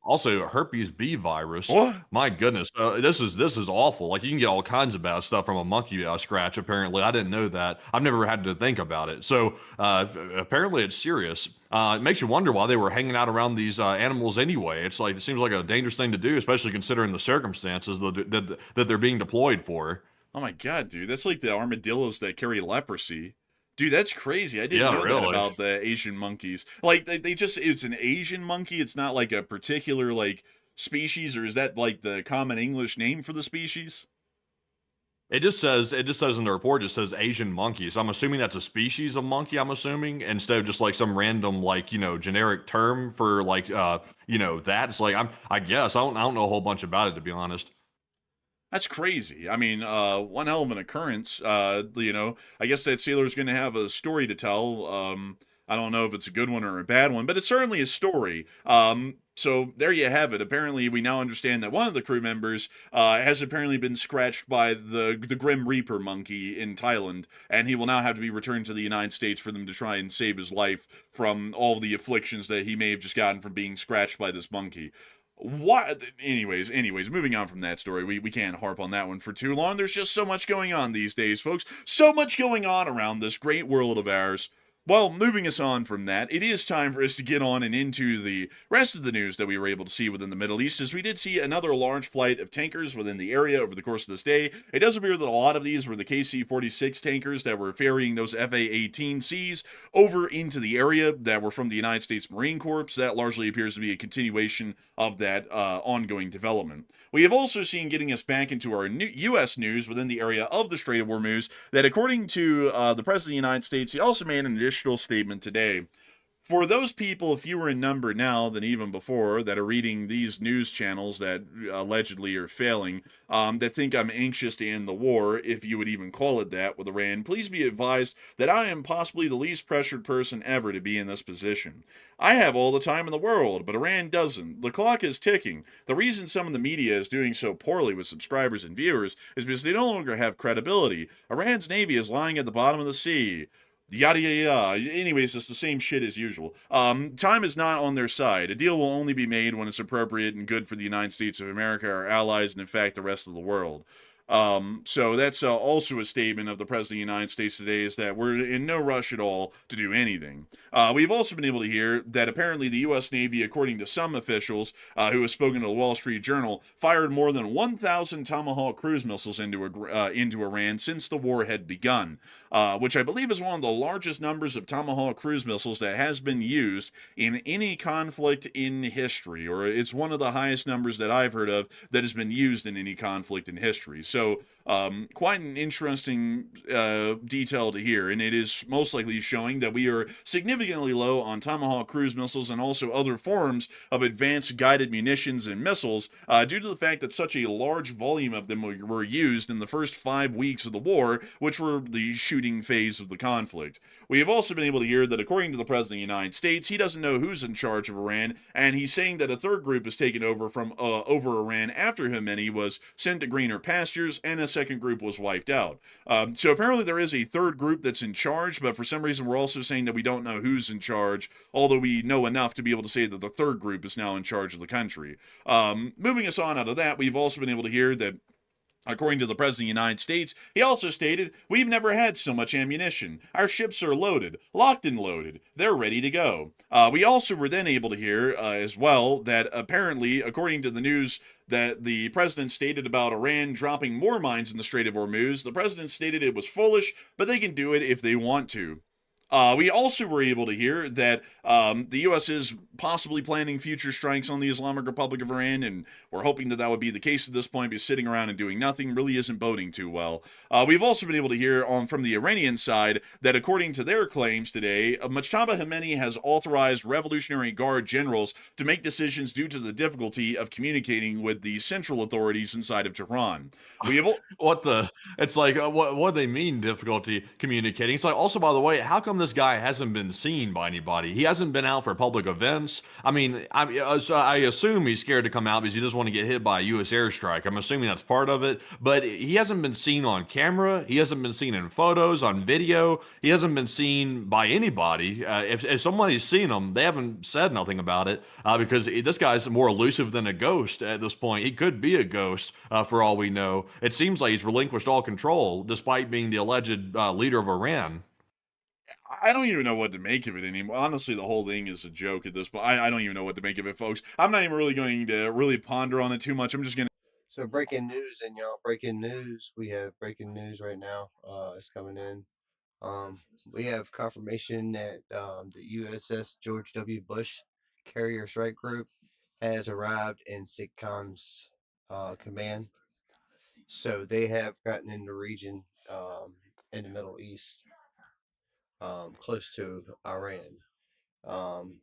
Also, herpes B virus. What? My goodness, this is awful. Like you can get all kinds of bad stuff from a monkey scratch. Apparently, I didn't know that. I've never had to think about it. So apparently, it's serious. It makes you wonder why they were hanging out around these animals anyway. It's like it seems like a dangerous thing to do, especially considering the circumstances that they're being deployed for. Oh my God, dude. That's like the armadillos that carry leprosy. Dude, that's crazy. I didn't Yeah, know that really. about the Asian monkeys. Like they just it's an Asian monkey. It's not like a particular like species, or is that like the common English name for the species? It just says in the report, it says Asian monkey. So I'm assuming that's a species of monkey, I'm assuming, instead of just like some random like, generic term for like that. It's like I guess I don't know a whole bunch about it, to be honest. That's crazy. I mean, one hell of an occurrence. I guess that sailor's going to have a story to tell. I don't know if it's a good one or a bad one, but it's certainly a story. So there you have it. Apparently, we now understand that one of the crew members has apparently been scratched by the Grim Reaper monkey in Thailand, and he will now have to be returned to the United States for them to try and save his life from all the afflictions that he may have just gotten from being scratched by this monkey. What anyways, moving on from that story, we can't harp on that one for too long. There's just so much going on these days, folks. So much going on around this great world of ours. Well, moving us on from that, it is time for us to get on and into the rest of the news that we were able to see within the Middle East, as we did see another large flight of tankers within the area over the course of this day. It does appear that a lot of these were the KC-46 tankers that were ferrying those FA-18Cs over into the area that were from the United States Marine Corps. That largely appears to be a continuation of that ongoing development. We have also seen, getting us back into our U.S. news within the area of the Strait of Hormuz, that according to the President of the United States, he also made an additional statement today. For those people, fewer in number now than even before, that are reading these news channels that allegedly are failing, that think I'm anxious to end the war, if you would even call it that, with Iran, please be advised that I am possibly the least pressured person ever to be in this position. I have all the time in the world, but Iran doesn't. The clock is ticking. The reason some of the media is doing so poorly with subscribers and viewers is because they no longer have credibility. Iran's navy is lying at the bottom of the sea. Yada yada yada. Anyways, it's the same shit as usual. Time is not on their side. A deal will only be made when it's appropriate and good for the United States of America, our allies, and in fact the rest of the world. So that's also a statement of the President of the United States today, is that we're in no rush at all to do anything. We've also been able to hear that apparently the U.S. Navy, according to some officials who have spoken to the Wall Street Journal, fired more than 1,000 Tomahawk cruise missiles into Iran since the war had begun, which I believe is one of the largest numbers of Tomahawk cruise missiles that has been used in any conflict in history, or it's one of the highest numbers that I've heard of that has been used in any conflict in history. So quite an interesting detail to hear, and it is most likely showing that we are significantly low on Tomahawk cruise missiles and also other forms of advanced guided munitions and missiles due to the fact that such a large volume of them were used in the first 5 weeks of the war, which were the shooting phase of the conflict. We have also been able to hear that according to the President of the United States, he doesn't know who's in charge of Iran, and he's saying that a third group is taken over from over Iran after Khamenei was sent to greener pastures, and a second group was wiped out. So apparently there is a third group that's in charge, but for some reason we're also saying that we don't know who's in charge, although we know enough to be able to say that the third group is now in charge of the country. Moving us on out of that, we've also been able to hear that according to the President of the United States, he also stated, "We've never had so much ammunition. Our ships are loaded, locked and loaded. They're ready to go." We also were then able to hear as well that apparently, according to the news that the president stated about Iran dropping more mines in the Strait of Hormuz, the president stated it was foolish, but they can do it if they want to. We also were able to hear that the U.S. is possibly planning future strikes on the Islamic Republic of Iran, and we're hoping that that would be the case at this point, because sitting around and doing nothing really isn't boding too well. We've also been able to hear from the Iranian side that, according to their claims today, Mojtaba Khamenei has authorized Revolutionary Guard generals to make decisions due to the difficulty of communicating with the central authorities inside of Tehran. We have What the? It's like, what do they mean difficulty communicating? It's like, also, by the way, how come this guy hasn't been seen by anybody? He hasn't been out for public events. I mean, so I assume he's scared to come out because he doesn't want to get hit by a U.S. airstrike. I'm assuming that's part of it. But he hasn't been seen on camera. He hasn't been seen in photos, on video. He hasn't been seen by anybody. If somebody's seen him, they haven't said nothing about it because this guy's more elusive than a ghost at this point. He could be a ghost for all we know. It seems like he's relinquished all control, despite being the alleged leader of Iran. I don't even know what to make of it anymore. Honestly, the whole thing is a joke at this point. I don't even know what to make of it, folks. I'm not even really going to really ponder on it too much. I'm just going to. So breaking news, and y'all, breaking news. We have breaking news right now. It's coming in. We have confirmation that the USS George W. Bush carrier strike group has arrived in SIGCOM's command. So they have gotten in the region in the Middle East, close to Iran. Um,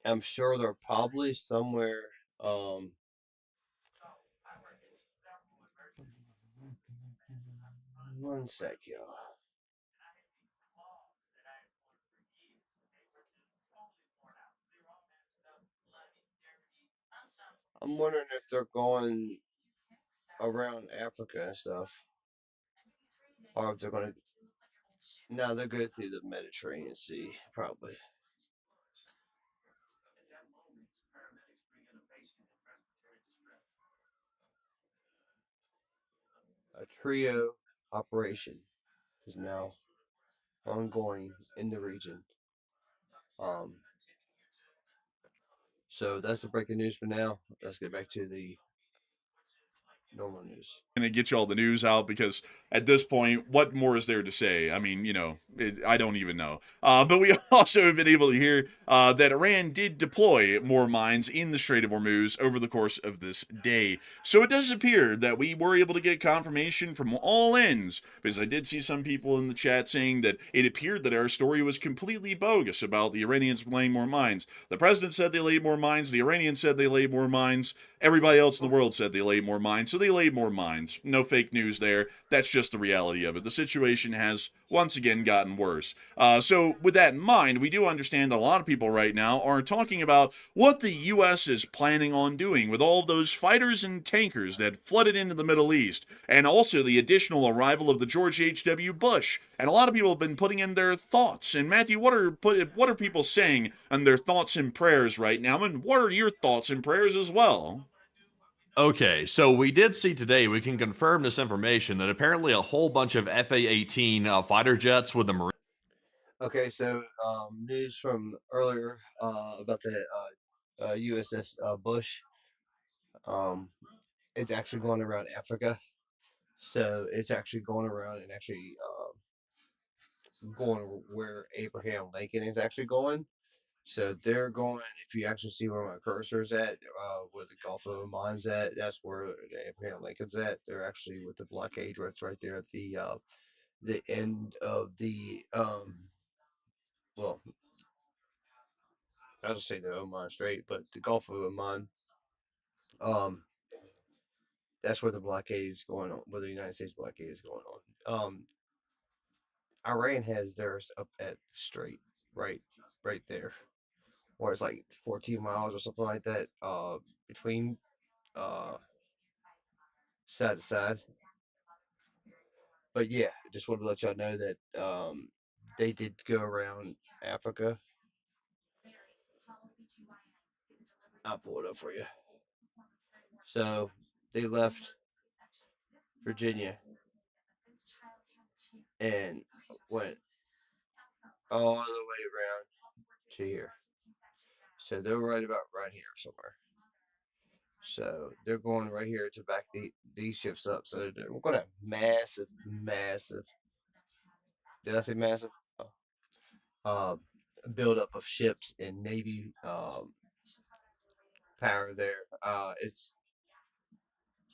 I'm sure they're probably somewhere. One sec, y'all. I'm wondering if they're going around Africa and stuff, or if they're going to. No, they'll go through the Mediterranean Sea, probably. A trio operation is now ongoing in the region. Um, so that's the breaking news for now. Let's get back to the normal news. To get you all the news out, because at this point, what more is there to say? I mean, I don't even know. But we also have been able to hear that Iran did deploy more mines in the Strait of Hormuz over the course of this day. So it does appear that we were able to get confirmation from all ends, because I did see some people in the chat saying that it appeared that our story was completely bogus about the Iranians laying more mines. The president said they laid more mines. The Iranians said they laid more mines. Everybody else in the world said they laid more mines, so they laid more mines. No fake news there. That's just the reality of it. The situation has once again gotten worse. So with that in mind, we do understand that a lot of people right now are talking about what the U.S. is planning on doing with all of those fighters and tankers that flooded into the Middle East, and also the additional arrival of the George H.W. Bush. And a lot of people have been putting in their thoughts. And Matthew, what are people saying on their thoughts and prayers right now? And what are your thoughts and prayers as well? Okay, so we did see today, we can confirm this information, that apparently a whole bunch of FA-18 fighter jets with the Marine. Okay, so news from earlier about the USS Bush. It's actually going around Africa. So it's actually going around and actually going where Abraham Lincoln is actually going. So they're going. If you actually see where my cursor's at, where the Gulf of Oman's at, that's where Abraham Lincoln's at. They're actually with the blockade right there at the end of the well, I was say the Oman Strait, but the Gulf of Oman. Um, that's where the blockade is going on. Where the United States blockade is going on. Iran has theirs up at the Strait, right there, or it's like 14 miles or something like that. Between uh side to side. But yeah, just wanted to let y'all know that they did go around Africa. I'll pull it up for you. So they left Virginia and went all the way around to here. So they're right about right here somewhere. So they're going right here to back these ships up. So we're going to have massive. Did I say massive? Oh. buildup of ships and navy power there. It's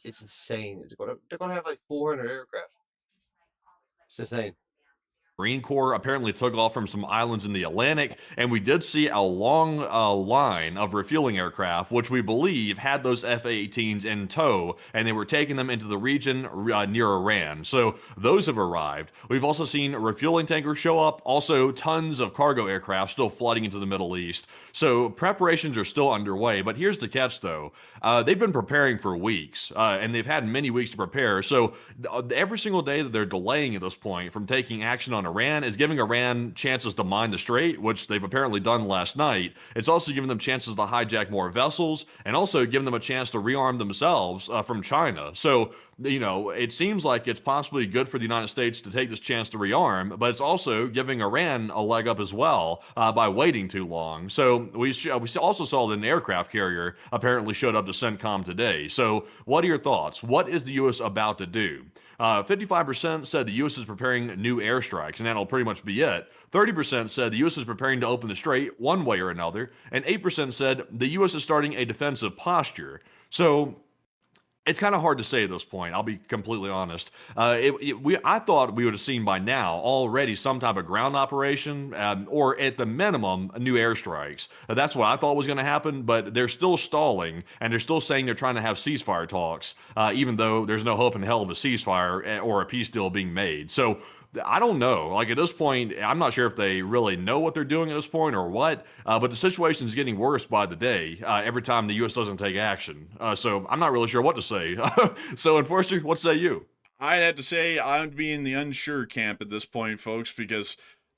insane. They're gonna have like 400 aircraft. It's insane. Marine Corps apparently took off from some islands in the Atlantic, and we did see a long line of refueling aircraft, which we believe had those F-18s in tow, and they were taking them into the region near Iran. So those have arrived. We've also seen refueling tankers show up, also tons of cargo aircraft still flooding into the Middle East. So preparations are still underway, but here's the catch, though. They've been preparing for weeks, and they've had many weeks to prepare. So every single day that they're delaying at this point from taking action on Iran is giving Iran chances to mine the Strait, which they've apparently done last night. It's also giving them chances to hijack more vessels and also giving them a chance to rearm themselves from China. So, it seems like it's possibly good for the United States to take this chance to rearm, but it's also giving Iran a leg up as well by waiting too long. So we also saw that an aircraft carrier apparently showed up to CENTCOM today. So what are your thoughts? What is the U.S. about to do? 55% said the U.S. is preparing new airstrikes, and that'll pretty much be it. 30% said the U.S. is preparing to open the Strait one way or another, and 8% said the U.S. is starting a defensive posture. So it's kind of hard to say at this point. I'll be completely honest. I thought we would have seen by now already some type of ground operation, or at the minimum, new airstrikes. That's what I thought was going to happen, but they're still stalling, and they're still saying they're trying to have ceasefire talks, even though there's no hope in hell of a ceasefire or a peace deal being made. So I don't know. Like at this point, I'm not sure if they really know what they're doing at this point or what, but the situation is getting worse by the day every time the U.S. doesn't take action. So I'm not really sure what to say. So, Enforcer, what say you? I'd have to say I'd be in the unsure camp at this point, folks, because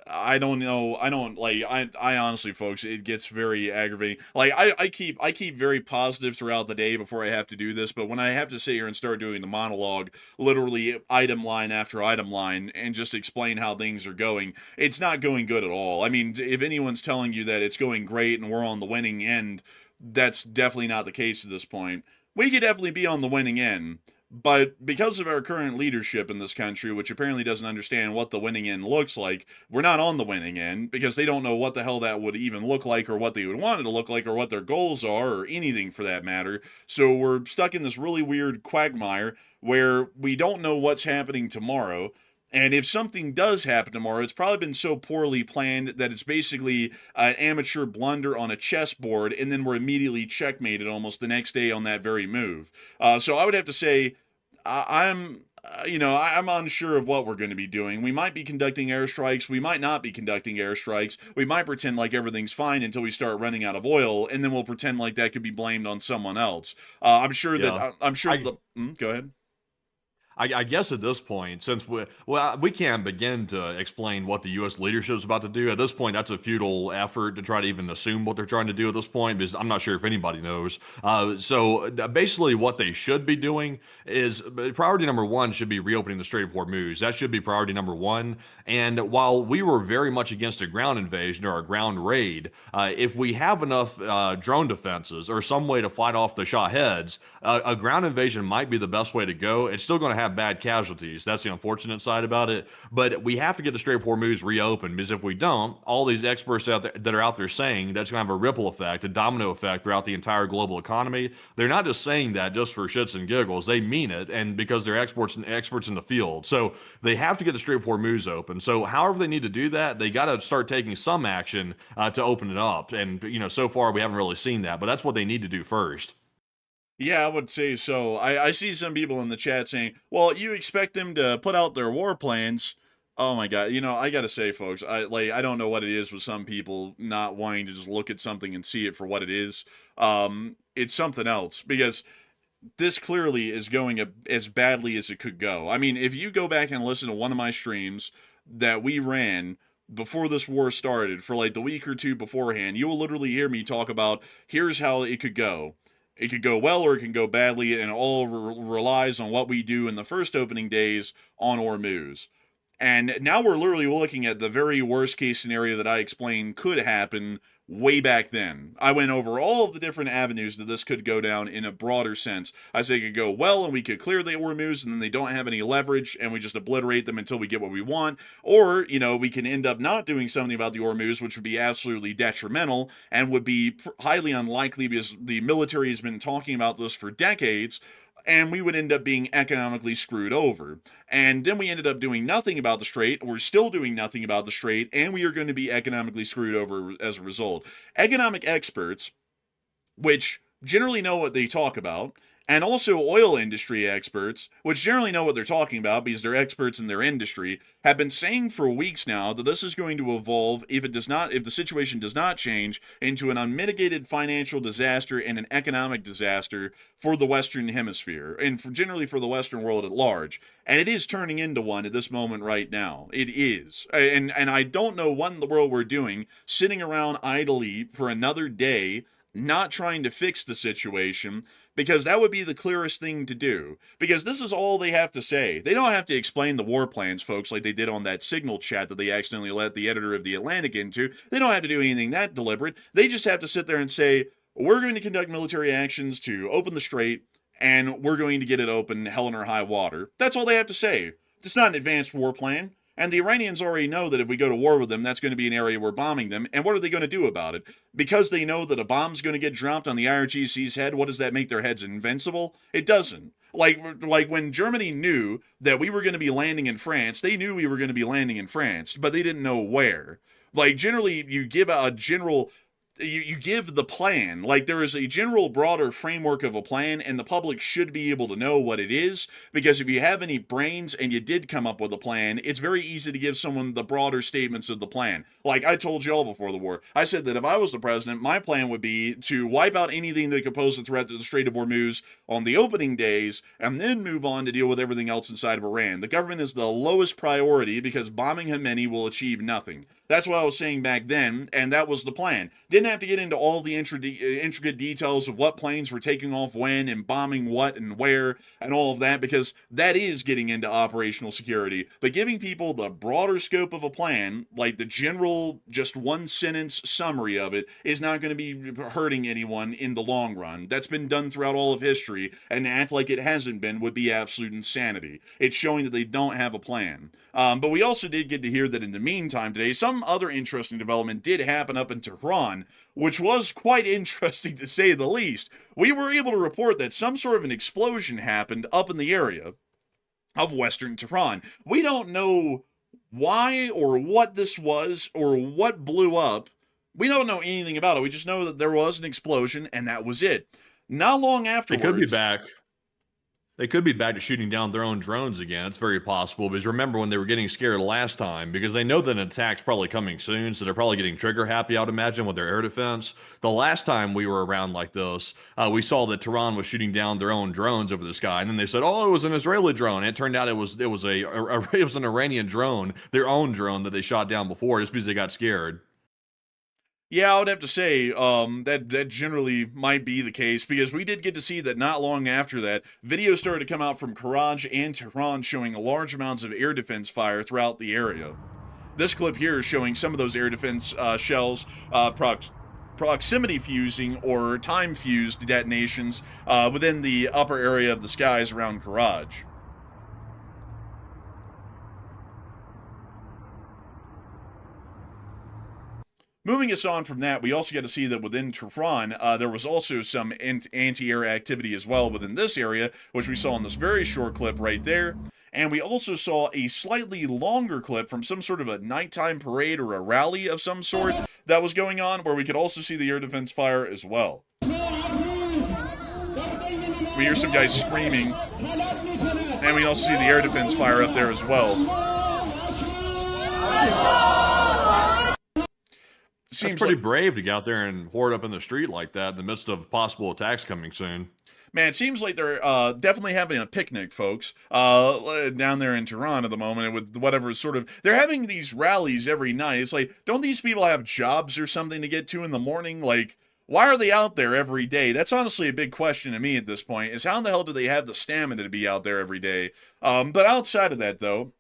I don't know. I don't like. I honestly, folks, it gets very aggravating. Like I keep very positive throughout the day before I have to do this, but when I have to sit here and start doing the monologue, literally item line after item line, and just explain how things are going, it's not going good at all. I mean, if anyone's telling you that it's going great and we're on the winning end, that's definitely not the case at this point. We could definitely be on the winning end. But because of our current leadership in this country, which apparently doesn't understand what the winning end looks like, we're not on the winning end because they don't know what the hell that would even look like or what they would want it to look like or what their goals are or anything for that matter. So we're stuck in this really weird quagmire where we don't know what's happening tomorrow. And if something does happen tomorrow, it's probably been so poorly planned that it's basically an amateur blunder on a chessboard, and then we're immediately checkmated almost the next day on that very move. So I would have to say, I'm unsure of what we're going to be doing. We might be conducting airstrikes. We might not be conducting airstrikes. We might pretend like everything's fine until we start running out of oil, and then we'll pretend like that could be blamed on someone else. I'm sure Yeah. go ahead. I guess at this point, since we can't begin to explain what the U.S. leadership is about to do. At this point, that's a futile effort to try to even assume what they're trying to do at this point, because I'm not sure if anybody knows. So basically, what they should be doing is priority number one should be reopening the Strait of Hormuz. That should be priority number one. And while we were very much against a ground invasion or a ground raid, if we have enough drone defenses or some way to fight off the Shaheeds, a ground invasion might be the best way to go. It's still going to have bad casualties. That's the unfortunate side about it. But we have to get the Strait of Hormuz reopened, because if we don't, all these experts out there that are out there saying that's going to have a ripple effect, a domino effect throughout the entire global economy. They're not just saying that just for shits and giggles. They mean it, and because they're experts in the field. So they have to get the Strait of Hormuz open. So however they need to do that, they got to start taking some action to open it up. And so far we haven't really seen that, but that's what they need to do first. Yeah, I would say so. I see some people in the chat saying, well, you expect them to put out their war plans. Oh my God. I gotta say, folks, I don't know what it is with some people not wanting to just look at something and see it for what it is. It's something else, because this clearly is going as badly as it could go. I mean, if you go back and listen to one of my streams that we ran before this war started for like the week or two beforehand, you will literally hear me talk about here's how it could go. It could go well or it can go badly, and it all relies on what we do in the first opening days on Hormuz. And now we're literally looking at the very worst case scenario that I explained could happen way back then. I went over all of the different avenues that this could go down in a broader sense. I said it could go well and we could clear the Ormuz and then they don't have any leverage and we just obliterate them until we get what we want. Or, you know, we can end up not doing something about the Ormuz, which would be absolutely detrimental and would be highly unlikely because the military has been talking about this for decades, and we would end up being economically screwed over. And then we ended up doing nothing about the Strait. We're still doing nothing about the Strait, and we are going to be economically screwed over as a result. Economic experts, which generally know what they talk about, and also oil industry experts, which generally know what they're talking about because they're experts in their industry, have been saying for weeks now that this is going to evolve, if the situation does not change, into an unmitigated financial disaster and an economic disaster for the Western Hemisphere, and generally for the Western world at large. And it is turning into one at this moment right now. It is. And I don't know what in the world we're doing, sitting around idly for another day, not trying to fix the situation, because that would be the clearest thing to do. Because this is all they have to say. They don't have to explain the war plans, folks, like they did on that Signal chat that they accidentally let the editor of The Atlantic into. They don't have to do anything that deliberate. They just have to sit there and say, we're going to conduct military actions to open the Strait, and we're going to get it open hell or high water. That's all they have to say. It's not an advanced war plan. And the Iranians already know that if we go to war with them, that's going to be an area we're bombing them. And what are they going to do about it? Because they know that a bomb's going to get dropped on the IRGC's head, what does that make their heads invincible? It doesn't. Like when Germany knew that we were going to be landing in France, they knew we were going to be landing in France, but they didn't know where. Like, generally, you give a general... You give the plan, like there is a general broader framework of a plan, and the public should be able to know what it is, because if you have any brains and you did come up with a plan, it's very easy to give someone the broader statements of the plan. Like I told y'all before the war, I said that if I was the president, my plan would be to wipe out anything that could pose a threat to the Strait of Hormuz on the opening days, and then move on to deal with everything else inside of Iran. The government is the lowest priority because bombing Khamenei will achieve nothing. That's what I was saying back then, and that was the plan. Didn't have to get into all the intricate details of what planes were taking off when and bombing what and where and all of that, because that is getting into operational security. But giving people the broader scope of a plan, like the general, just one sentence summary of it, is not going to be hurting anyone in the long run. That's been done throughout all of history, and to act like it hasn't been would be absolute insanity. It's showing that they don't have a plan. But we also did get to hear that in the meantime today, some other interesting development did happen up in Tehran, which was quite interesting to say the least. We were able to report that some sort of an explosion happened up in the area of Western Tehran. We don't know why or what this was or what blew up. We don't know anything about it. We just know that there was an explosion and that was it. Not long afterwards... It could be back. They could be back to shooting down their own drones again. It's very possible, because remember when they were getting scared last time, because they know that an attack's probably coming soon, so they're probably getting trigger happy, I would imagine, with their air defense. The last time we were around like this, we saw that Tehran was shooting down their own drones over the sky, and then they said, "Oh, it was an Israeli drone." And it turned out it was an Iranian drone, their own drone that they shot down before, just because they got scared. Yeah, I would have to say that generally might be the case, because we did get to see that not long after that, videos started to come out from Karaj and Tehran showing large amounts of air defense fire throughout the area. This clip here is showing some of those air defense shells proximity fusing or time fused detonations within the upper area of the skies around Karaj. Moving us on from that, we also got to see that within Tehran, there was also some anti-air activity as well within this area, which we saw in this very short clip right there. And we also saw a slightly longer clip from some sort of a nighttime parade or a rally of some sort that was going on, where we could also see the air defense fire as well. We hear some guys screaming, and we also see the air defense fire up there as well. Seems pretty brave to get out there and hoard up in the street like that in the midst of possible attacks coming soon. Man, it seems like they're definitely having a picnic, folks, down there in Tehran at the moment with whatever sort of... They're having these rallies every night. It's like, don't these people have jobs or something to get to in the morning? Like, why are they out there every day? That's honestly a big question to me at this point, is how in the hell do they have the stamina to be out there every day? But outside of that, though,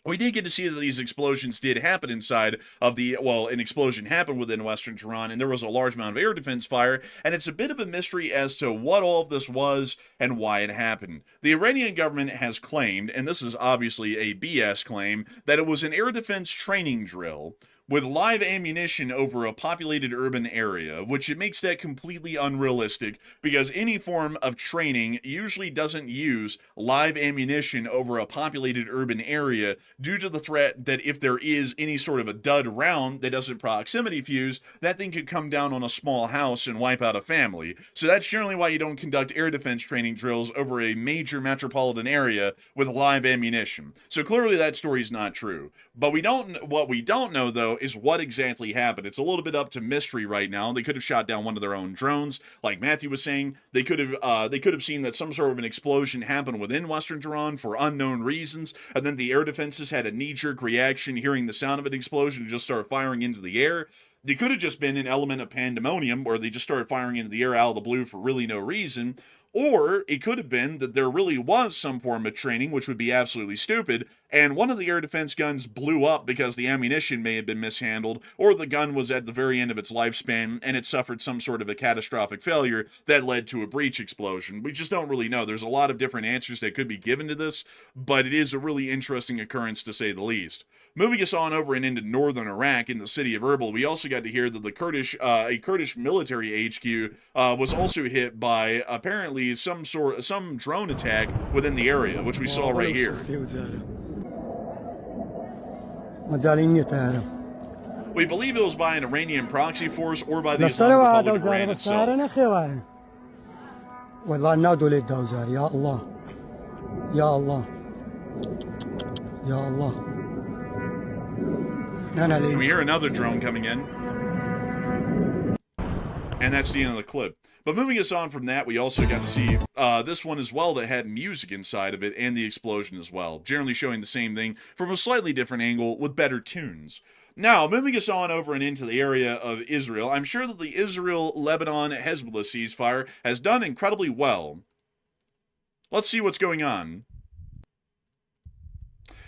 We did get to see that these explosions did happen inside of an explosion happened within Western Tehran, and there was a large amount of air defense fire, and it's a bit of a mystery as to what all of this was and why it happened. The Iranian government has claimed, and this is obviously a BS claim, that it was an air defense training drill with live ammunition over a populated urban area, which it makes that completely unrealistic because any form of training usually doesn't use live ammunition over a populated urban area due to the threat that if there is any sort of a dud round that doesn't proximity fuse, that thing could come down on a small house and wipe out a family. So that's generally why you don't conduct air defense training drills over a major metropolitan area with live ammunition. So clearly that story's not true. But what we don't know though is what exactly happened. It's a little bit up to mystery right now. They could have shot down one of their own drones, like Matthew was saying. They could have seen that some sort of an explosion happened within Western Tehran for unknown reasons, and then the air defenses had a knee-jerk reaction hearing the sound of an explosion and just started firing into the air. They could have just been an element of pandemonium where they just started firing into the air out of the blue for really no reason. Or it could have been that there really was some form of training, which would be absolutely stupid, and one of the air defense guns blew up because the ammunition may have been mishandled, or the gun was at the very end of its lifespan and it suffered some sort of a catastrophic failure that led to a breach explosion. We just don't really know. There's a lot of different answers that could be given to this, but it is a really interesting occurrence to say the least. Moving us on over and into northern Iraq in the city of Erbil, we also got to hear that a Kurdish military HQ was also hit by apparently some drone attack within the area, which we saw right here. We believe it was by an Iranian proxy force or by the Islamic Republic of Iran itself. والله النا دولة دوزار يا الله يا الله يا الله. And we hear another drone coming in. And that's the end of the clip. But moving us on from that, we also got to see this one as well that had music inside of it and the explosion as well. Generally showing the same thing from a slightly different angle with better tunes. Now, moving us on over and into the area of Israel, I'm sure that the Israel-Lebanon-Hezbollah ceasefire has done incredibly well. Let's see what's going on.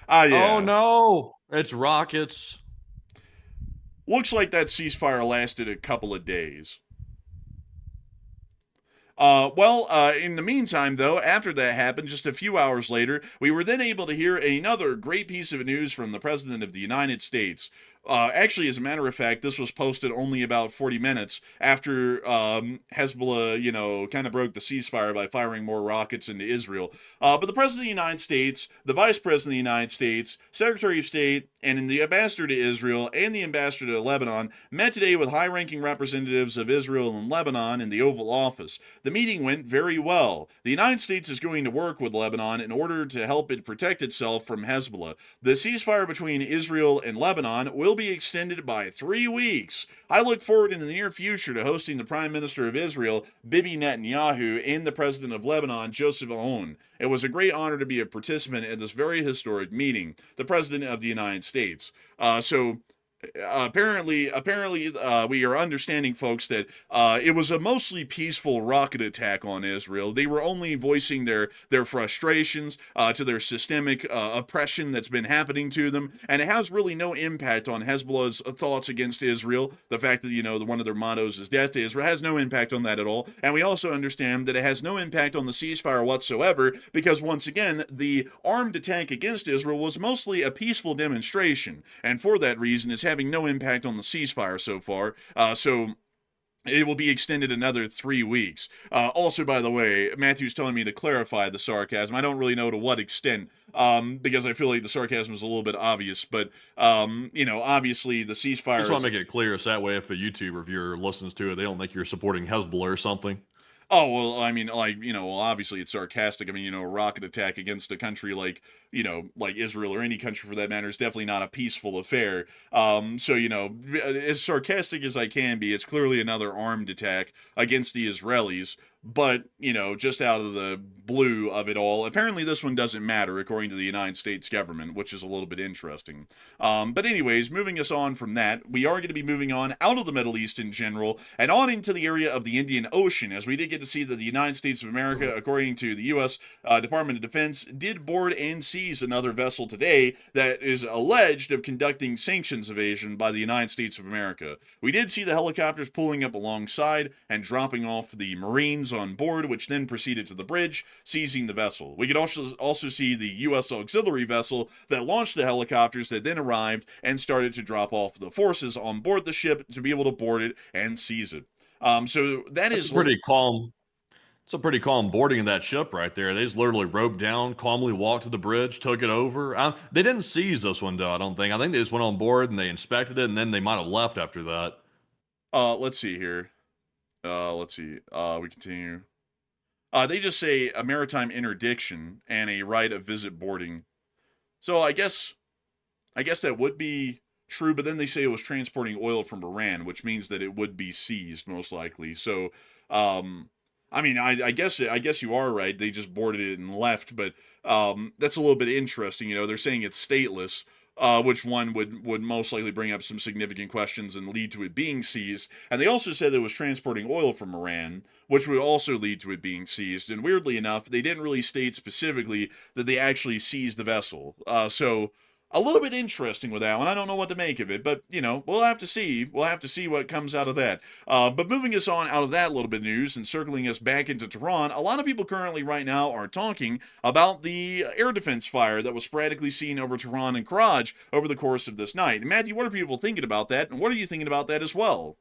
Yeah. Oh, no. It's rockets. Looks like that ceasefire lasted a couple of days. In the meantime, though, after that happened, just a few hours later, we were then able to hear another great piece of news from the President of the United States. Actually, as a matter of fact, this was posted only about 40 minutes after Hezbollah, kind of broke the ceasefire by firing more rockets into Israel. But the President of the United States, the Vice President of the United States, Secretary of State, and the Ambassador to Israel and the Ambassador to Lebanon met today with high-ranking representatives of Israel and Lebanon in the Oval Office. The meeting went very well. The United States is going to work with Lebanon in order to help it protect itself from Hezbollah. The ceasefire between Israel and Lebanon will be extended by 3 weeks. I look forward in the near future to hosting the Prime Minister of Israel, Bibi Netanyahu, and the President of Lebanon, Joseph Aoun. It was a great honor to be a participant at this very historic meeting, the President of the United States. Apparently, we are understanding, folks, that it was a mostly peaceful rocket attack on Israel. They were only voicing their frustrations to their systemic oppression that's been happening to them, and it has really no impact on Hezbollah's thoughts against Israel. The fact that, one of their mottos is death to Israel has no impact on that at all. And we also understand that it has no impact on the ceasefire whatsoever, because once again, the armed attack against Israel was mostly a peaceful demonstration, and for that reason, it's having no impact on the ceasefire so far. So it will be extended another 3 weeks. Also, by the way, Matthew's telling me to clarify the sarcasm. I don't really know to what extent, because I feel like the sarcasm is a little bit obvious. But, obviously the ceasefire. I just want to make it clear, so that way if a YouTube reviewer listens to it, they don't think you're supporting Hezbollah or something. Oh, well, I mean, obviously it's sarcastic. I mean, a rocket attack against a country like Israel or any country for that matter is definitely not a peaceful affair. As sarcastic as I can be, it's clearly another armed attack against the Israelis. but, just out of the blue of it all. Apparently, this one doesn't matter, according to the United States government, which is a little bit interesting. But anyways, moving us on from that, we are going to be moving on out of the Middle East in general and on into the area of the Indian Ocean, as we did get to see that the United States of America, according to the U.S. Department of Defense, did board and seize another vessel today that is alleged of conducting sanctions evasion by the United States of America. We did see the helicopters pulling up alongside and dropping off the Marines on board, which then proceeded to the bridge, seizing the vessel. We could also see the U.S. auxiliary vessel that launched the helicopters that then arrived and started to drop off the forces on board the ship to be able to board it and seize it. So That's pretty calm. It's a pretty calm boarding of that ship right there. They just literally roped down, calmly walked to the bridge, took it over. They didn't seize this one, though, I don't think. I think they just went on board and they inspected it, and then they might have left after that. Let's see here. We continue. They just say a maritime interdiction and a right of visit boarding. So I guess that would be true, but then they say it was transporting oil from Iran, which means that it would be seized most likely. So, I guess you are right. They just boarded it and left, but that's a little bit interesting. They're saying it's stateless. Which one would most likely bring up some significant questions and lead to it being seized. And they also said that it was transporting oil from Iran, which would also lead to it being seized. And weirdly enough, they didn't really state specifically that they actually seized the vessel. So a little bit interesting with that one. I don't know what to make of it, but we'll have to see. We'll have to see what comes out of that. But moving us on out of that little bit of news and circling us back into Tehran, a lot of people currently right now are talking about the air defense fire that was sporadically seen over Tehran and Karaj over the course of this night. And Matthew, what are people thinking about that, and what are you thinking about that as well?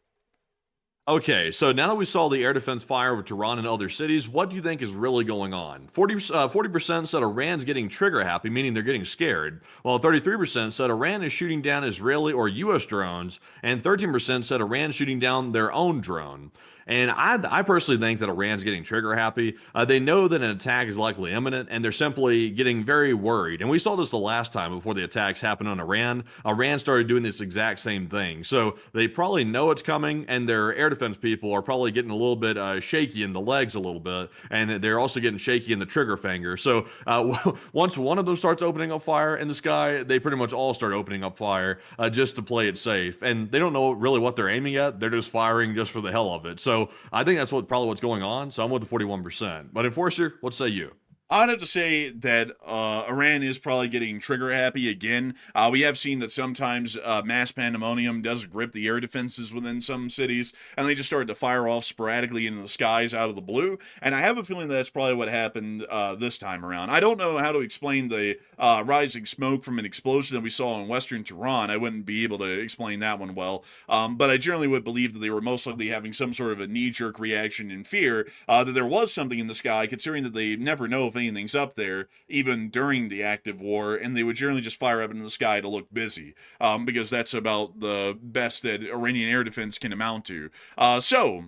Okay, so now that we saw the air defense fire over Tehran and other cities, what do you think is really going on? 40% said Iran's getting trigger happy, meaning they're getting scared, while 33% said Iran is shooting down Israeli or U.S. drones, and 13% said Iran's shooting down their own drone. And I personally think that Iran's getting trigger happy. They know that an attack is likely imminent, and they're simply getting very worried. And we saw this the last time before the attacks happened on Iran. Iran started doing this exact same thing. So they probably know it's coming, and their air defense people are probably getting a little bit shaky in the legs a little bit, and they're also getting shaky in the trigger finger. So once one of them starts opening up fire in the sky, they pretty much all start opening up fire just to play it safe. And they don't know really what they're aiming at. They're just firing just for the hell of it. So I think that's probably what's going on. So I'm with the 41%. But Enforcer, what say you? I'd have to say that Iran is probably getting trigger happy again. We have seen that sometimes mass pandemonium does grip the air defenses within some cities, and they just started to fire off sporadically into the skies out of the blue. And I have a feeling that's probably what happened this time around. I don't know how to explain the rising smoke from an explosion that we saw in western Tehran. I wouldn't be able to explain that one well, but I generally would believe that they were most likely having some sort of a knee-jerk reaction in fear that there was something in the sky, considering that they never know if anything's up there, even during the active war, and they would generally just fire up into the sky to look busy, because that's about the best that Iranian air defense can amount to. So,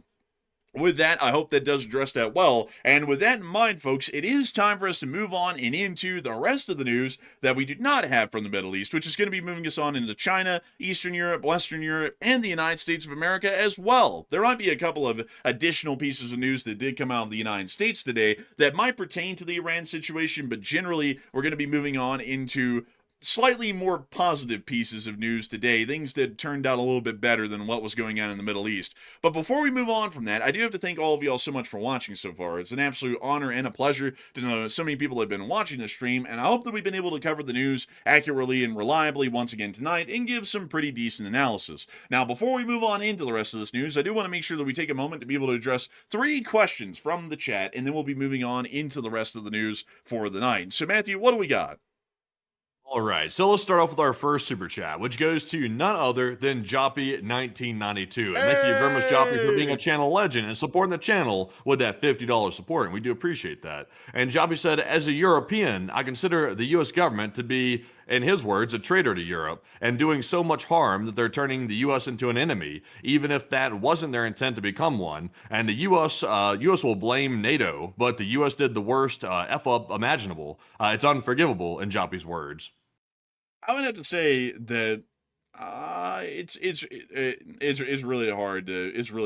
with that, I hope that does address that well. And with that in mind, folks, it is time for us to move on and into the rest of the news that we do not have from the Middle East, which is going to be moving us on into China, Eastern Europe, Western Europe, and the United States of America as well. There might be a couple of additional pieces of news that did come out of the United States today that might pertain to the Iran situation, but generally, we're going to be moving on into slightly more positive pieces of news today, things that turned out a little bit better than what was going on in the Middle East. But before we move on from that, I do have to thank all of y'all so much for watching so far. It's an absolute honor and a pleasure to know so many people have been watching this stream, and I hope that we've been able to cover the news accurately and reliably once again tonight and give some pretty decent analysis. Now, before we move on into the rest of this news, I do want to make sure that we take a moment to be able to address 3 questions from the chat, and then we'll be moving on into the rest of the news for the night. So, Matthew, what do we got? All right, so let's start off with our first super chat, which goes to none other than Joppy1992. And thank you very much, Joppy, for being a channel legend and supporting the channel with that $50 support, and we do appreciate that. And Joppy said, as a European, I consider the U.S. government to be, in his words, a traitor to Europe, and doing so much harm that they're turning the U.S. into an enemy, even if that wasn't their intent to become one. And the U.S. Will blame NATO, but the U.S. did the worst F-up imaginable. It's unforgivable, in Joppy's words. I would have to say that it's really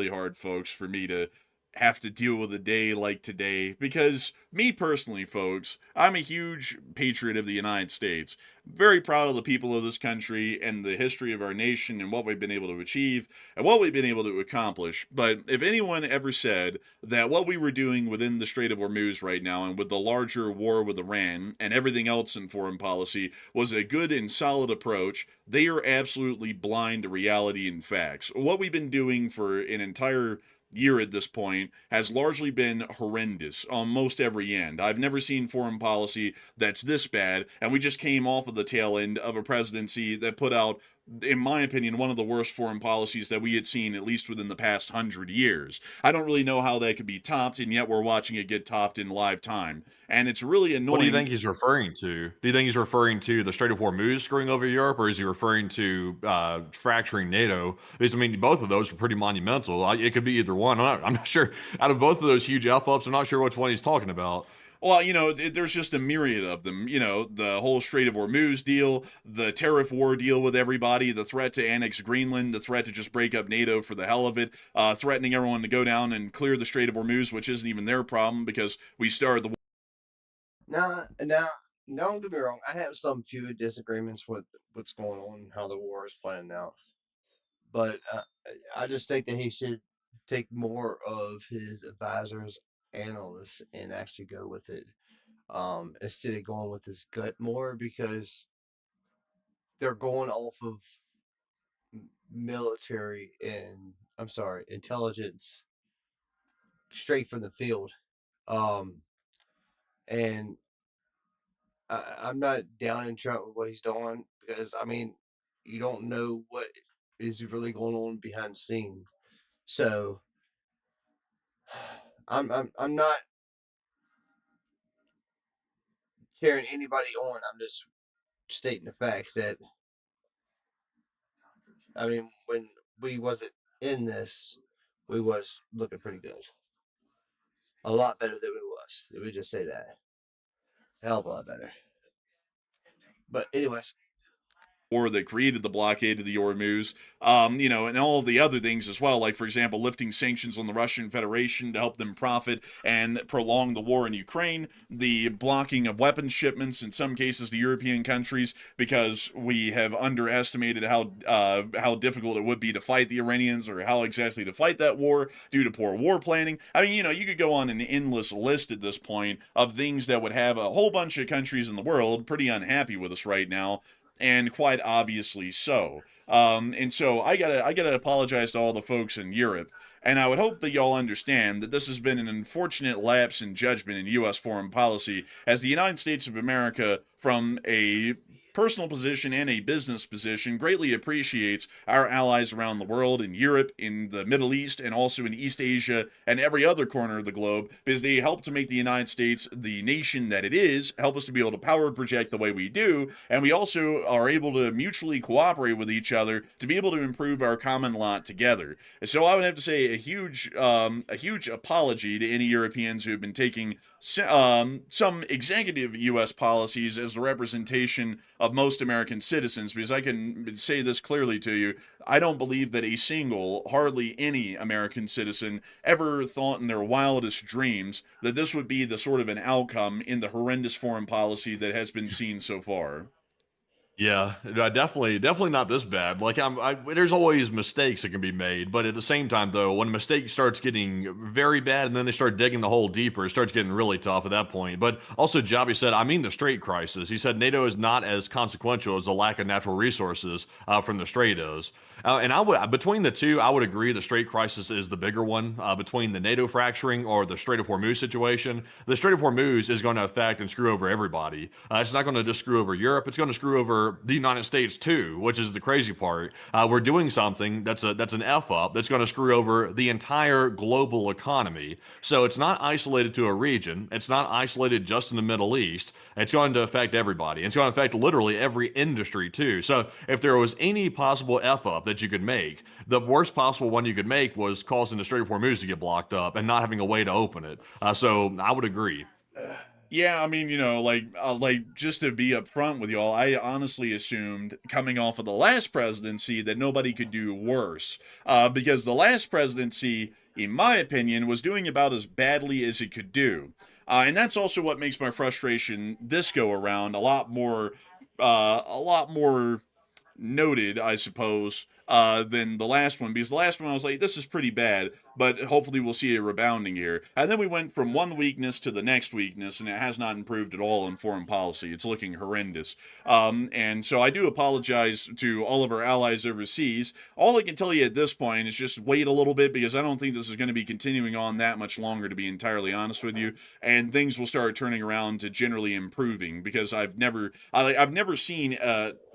hard, folks, for me to have to deal with a day like today, because me personally, folks, I'm a huge patriot of the United States. Very proud of the people of this country and the history of our nation and what we've been able to achieve and what we've been able to accomplish. But if anyone ever said that what we were doing within the Strait of Hormuz right now and with the larger war with Iran and everything else in foreign policy was a good and solid approach, they are absolutely blind to reality and facts. What we've been doing for an entire year at this point has largely been horrendous on most every end. I've never seen foreign policy that's this bad, and we just came off of the tail end of a presidency that put out, in my opinion, one of the worst foreign policies that we had seen at least within the past 100 years. I don't really know how that could be topped, and yet we're watching it get topped in live time. And it's really annoying. What do you think he's referring to? Do you think he's referring to the Strait of Hormuz screwing over Europe, or is he referring to fracturing NATO? Because, I mean, both of those are pretty monumental. It could be either one. I'm not sure. Out of both of those huge F-ups, I'm not sure which one he's talking about. Well, there's just a myriad of them. The whole Strait of Hormuz deal, the tariff war deal with everybody, the threat to annex Greenland, the threat to just break up NATO for the hell of it, threatening everyone to go down and clear the Strait of Hormuz, which isn't even their problem because we started the war. Now, don't get me wrong. I have some few disagreements with what's going on and how the war is playing out. But I just think that he should take more of his advisors, analysts, and actually go with it instead of going with his gut more, because they're going off of military and intelligence straight from the field. And I'm not down in Trump with what he's doing, because I mean, you don't know what is really going on behind the scene. So I'm not cheering anybody on. I'm just stating the facts that, I mean, when we wasn't in this, we was looking pretty good. A lot better than we was. Let me just say that. A hell of a lot better. But anyways, war that created the blockade of the Hormuz, and all of the other things as well, like, for example, lifting sanctions on the Russian Federation to help them profit and prolong the war in Ukraine, the blocking of weapons shipments, in some cases, to European countries, because we have underestimated how difficult it would be to fight the Iranians, or how exactly to fight that war due to poor war planning. I mean, you could go on an endless list at this point of things that would have a whole bunch of countries in the world pretty unhappy with us right now, and quite obviously so. And so I gotta apologize to all the folks in Europe, and I would hope that y'all understand that this has been an unfortunate lapse in judgment in U.S. foreign policy, as the United States of America, from a personal position and a business position, greatly appreciates our allies around the world, in Europe, in the Middle East, and also in East Asia and every other corner of the globe, because they help to make the United States the nation that it is, help us to be able to power project the way we do, and we also are able to mutually cooperate with each other to be able to improve our common lot together. So I would have to say a huge apology to any Europeans who have been taking some executive U.S. policies as the representation of most American citizens, because I can say this clearly to you, I don't believe that a single, hardly any American citizen ever thought in their wildest dreams that this would be the sort of an outcome in the horrendous foreign policy that has been seen so far. Yeah, definitely not this bad. Like, there's always mistakes that can be made, but at the same time, though, when a mistake starts getting very bad and then they start digging the hole deeper, it starts getting really tough at that point. But also, Jobby said, I mean, the Strait crisis. He said NATO is not as consequential as the lack of natural resources from the Strait is. And between the two, I would agree the Strait crisis is the bigger one. Between the NATO fracturing or the Strait of Hormuz situation, the Strait of Hormuz is going to affect and screw over everybody. It's not going to just screw over Europe; it's going to screw over the United States too, which is the crazy part. We're doing something that's an F up that's going to screw over the entire global economy. So it's not isolated to a region. It's not isolated just in the Middle East. It's going to affect everybody. It's going to affect literally every industry too. So if there was any possible F up that you could make, the worst possible one you could make was causing the Strait of Hormuz to get blocked up and not having a way to open it. So I would agree. Yeah, I mean, like, just to be upfront with y'all, I honestly assumed coming off of the last presidency that nobody could do worse, because the last presidency, in my opinion, was doing about as badly as it could do. And that's also what makes my frustration this go around a lot more noted, I suppose, than the last one, because the last one I was like, this is pretty bad, but hopefully we'll see a rebounding here. And then we went from one weakness to the next weakness, and it has not improved at all in foreign policy. It's looking horrendous. And so I do apologize to all of our allies overseas. All I can tell you at this point is just wait a little bit, because I don't think this is going to be continuing on that much longer, to be entirely honest with you, and things will start turning around to generally improving, because I've never seen,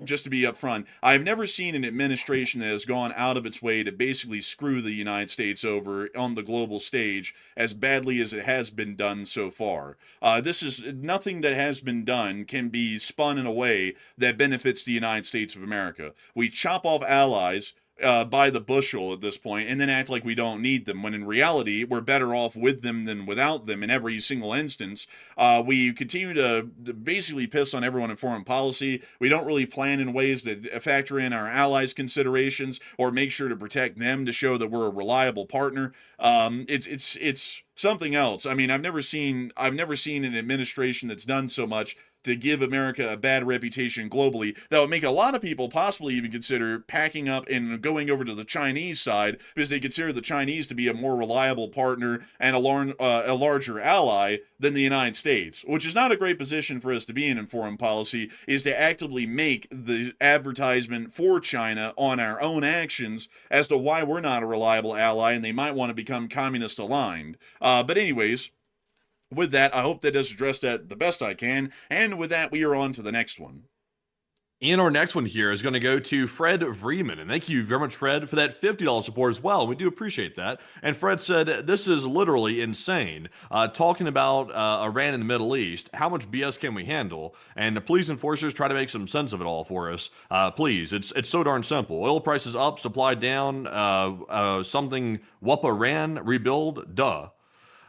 just to be upfront, I've never seen an administration that has gone out of its way to basically screw the United States over on the global stage as badly as it has been done so far. This is nothing that has been done can be spun in a way that benefits the United States of America. We chop off allies by the bushel at this point, and then act like we don't need them, when in reality we're better off with them than without them in every single instance. We continue to basically piss on everyone in foreign policy. We don't really plan in ways that factor in our allies' considerations or make sure to protect them to show that we're a reliable partner. It's something else. I mean, I've never seen an administration that's done so much to give America a bad reputation globally that would make a lot of people possibly even consider packing up and going over to the Chinese side, because they consider the Chinese to be a more reliable partner and a larger ally than the United States, which is not a great position for us to be in foreign policy, is to actively make the advertisement for China on our own actions as to why we're not a reliable ally and they might want to become communist aligned. But anyways, with that, I hope that does address that the best I can. And with that, we are on to the next one. And our next one here is going to go to Fred Vreeman. And thank you very much, Fred, for that $50 support as well. We do appreciate that. And Fred said, this is literally insane. Talking about Iran and the Middle East, how much BS can we handle? And the police enforcers try to make some sense of it all for us. Please, it's so darn simple. Oil prices up, supply down, something, whoop Iran, rebuild, duh.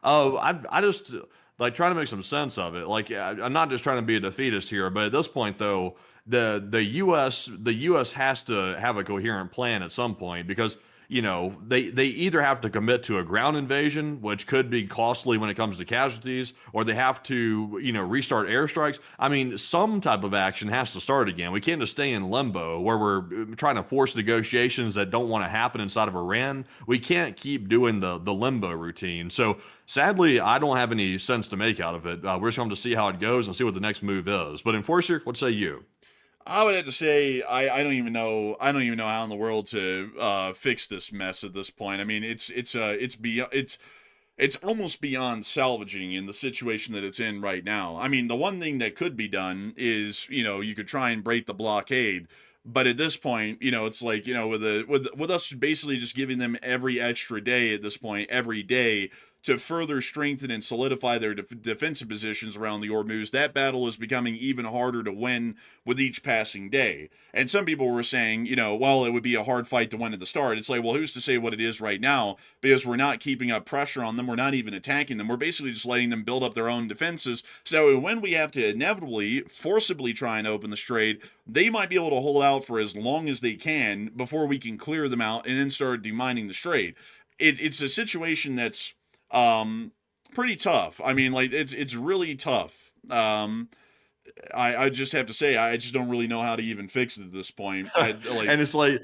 I just like trying to make some sense of it. Like, I'm not just trying to be a defeatist here, but at this point, though, the U.S. has to have a coherent plan at some point, because they either have to commit to a ground invasion, which could be costly when it comes to casualties, or they have to restart airstrikes. I mean, some type of action has to start again. We can't just stay in limbo where we're trying to force negotiations that don't want to happen inside of Iran. We can't keep doing the limbo routine. So sadly, I don't have any sense to make out of it. We're just going to see how it goes and see what the next move is. But Enforcer, what say you? I would have to say I don't even know how in the world to fix this mess at this point. I mean, it's almost beyond salvaging in the situation that it's in right now. I mean, the one thing that could be done is you could try and break the blockade. But at this point, it's like, with us basically just giving them every extra day at this point, every day, to further strengthen and solidify their defensive positions around the Hormuz, that battle is becoming even harder to win with each passing day. And some people were saying, well, it would be a hard fight to win at the start. It's like, well, who's to say what it is right now? Because we're not keeping up pressure on them. We're not even attacking them. We're basically just letting them build up their own defenses. So when we have to inevitably, forcibly try and open the Strait, they might be able to hold out for as long as they can before we can clear them out and then start demining the Strait. It's a situation that's pretty tough. I mean, like, it's really tough. I just have to say, I just don't really know how to even fix it at this point. And it's like,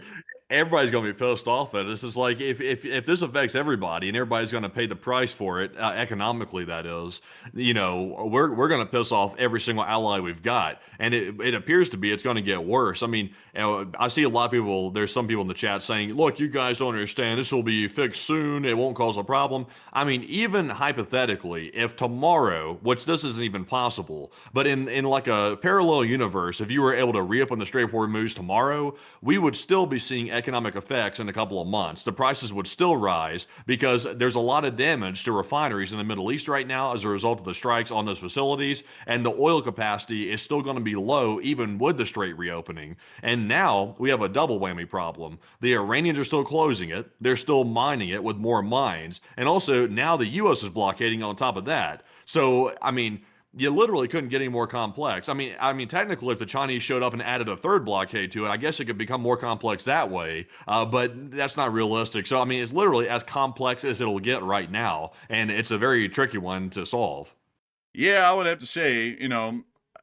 everybody's going to be pissed off at us. It's like, if this affects everybody and everybody's going to pay the price for it, economically, that is, we're going to piss off every single ally we've got. And it appears to be it's going to get worse. I mean, I see a lot of people, there's some people in the chat saying, look, you guys don't understand. This will be fixed soon. It won't cause a problem. I mean, even hypothetically, if tomorrow, which this isn't even possible, but in like a parallel universe, if you were able to reopen the Strait of Hormuz tomorrow, we would still be seeing economic effects in a couple of months. The prices would still rise because there's a lot of damage to refineries in the Middle East right now as a result of the strikes on those facilities, and the oil capacity is still going to be low even with the Strait reopening. And now we have a double whammy problem. The Iranians are still closing it, they're still mining it with more mines, and also now the U.S. is blockading on top of that. So, I mean, You literally couldn't get any more complex. I mean, technically, if the Chinese showed up and added a third blockade to it, I guess it could become more complex that way. But that's not realistic. So, I mean, it's literally as complex as it'll get right now, and it's a very tricky one to solve. Yeah, I would have to say,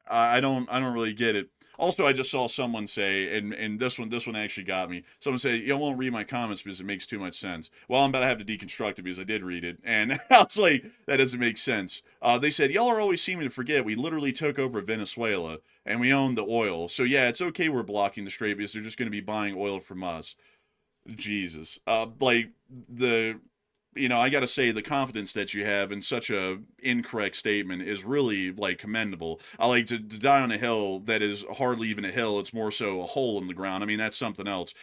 I don't really get it. Also, I just saw someone say, and this one actually got me. Someone say, "You won't read my comments because it makes too much sense." Well, I'm about to have to deconstruct it because I did read it, and I was like, that doesn't make sense. They said, "Y'all are always seeming to forget we literally took over Venezuela and we own the oil. So yeah, it's okay we're blocking the strait because they're just going to be buying oil from us." Jesus. Like the I got to say the confidence that you have in such a incorrect statement is really like commendable. I like to die on a hill that is hardly even a hill, it's more so a hole in the ground. I mean, that's something else.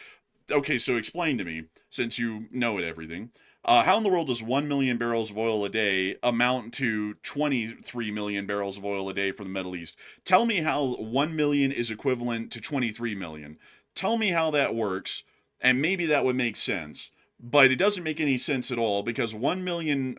Okay, so explain to me, since you know it everything. How in the world does 1 million barrels of oil a day amount to 23 million barrels of oil a day from the Middle East? Tell me how 1 million is equivalent to 23 million. Tell me how that works, and maybe that would make sense. But it doesn't make any sense at all because 1 million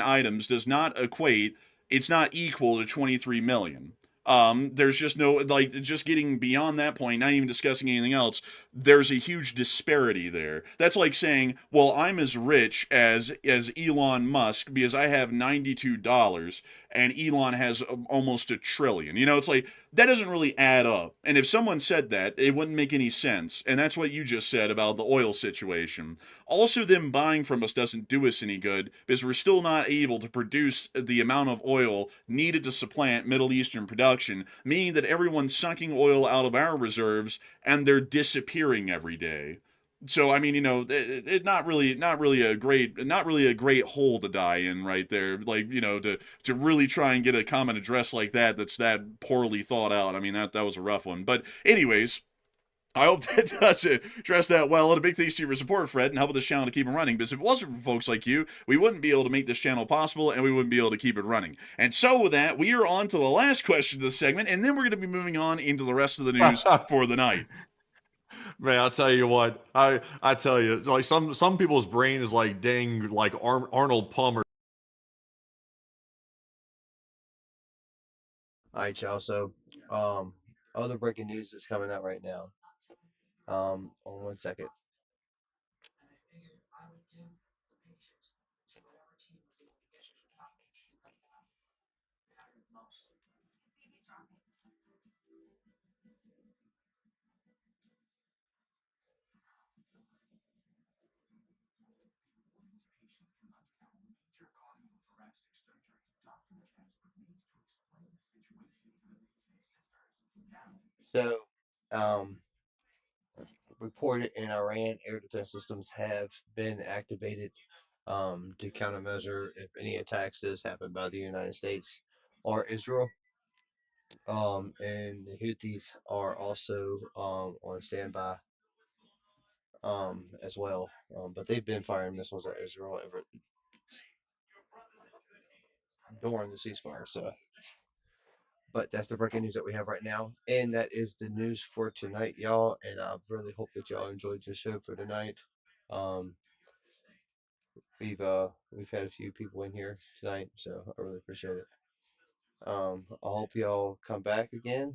items does not equate, it's not equal to 23 million. There's just no, like, just getting beyond that point, not even discussing anything else, there's a huge disparity there. That's like saying, well, I'm as rich as Elon Musk because I have $92 and Elon has almost $1 trillion. It's like that doesn't really add up. And if someone said that, it wouldn't make any sense. And that's what you just said about the oil situation. Also, them buying from us doesn't do us any good because we're still not able to produce the amount of oil needed to supplant Middle Eastern production, meaning that everyone's sucking oil out of our reserves and they're disappearing every day. So I mean, not really a great hole to die in right there. Like, to really try and get a common address like that's that poorly thought out. I mean, that was a rough one. But anyways, I hope that does address that well. And a big thanks to your support, Fred, and helping this channel to keep it running. Because if it wasn't for folks like you, we wouldn't be able to make this channel possible, and we wouldn't be able to keep it running. And so with that, we are on to the last question of the segment, and then we're going to be moving on into the rest of the news for the night. Man, I'll tell you what. I tell you, like some people's brain is like dang, like Arnold Palmer. All right, y'all. So, other breaking news is coming out right now. On 1 second. So, um, reported in Iran, air defense systems have been activated to countermeasure if any attacks does happen by the United States or Israel. And the Houthis are also on standby as well. But they've been firing missiles at Israel ever during the ceasefire. So, but that's the breaking news that we have right now, and that is the news for tonight, y'all. And I really hope that y'all enjoyed the show for tonight. Um, we've had a few people in here tonight, so I really appreciate it. I hope y'all come back again.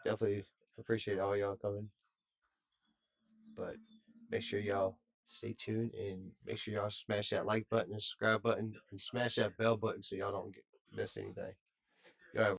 Definitely appreciate all y'all coming, but make sure y'all stay tuned and make sure y'all smash that like button and subscribe button and smash that bell button so y'all don't miss anything. Y'all have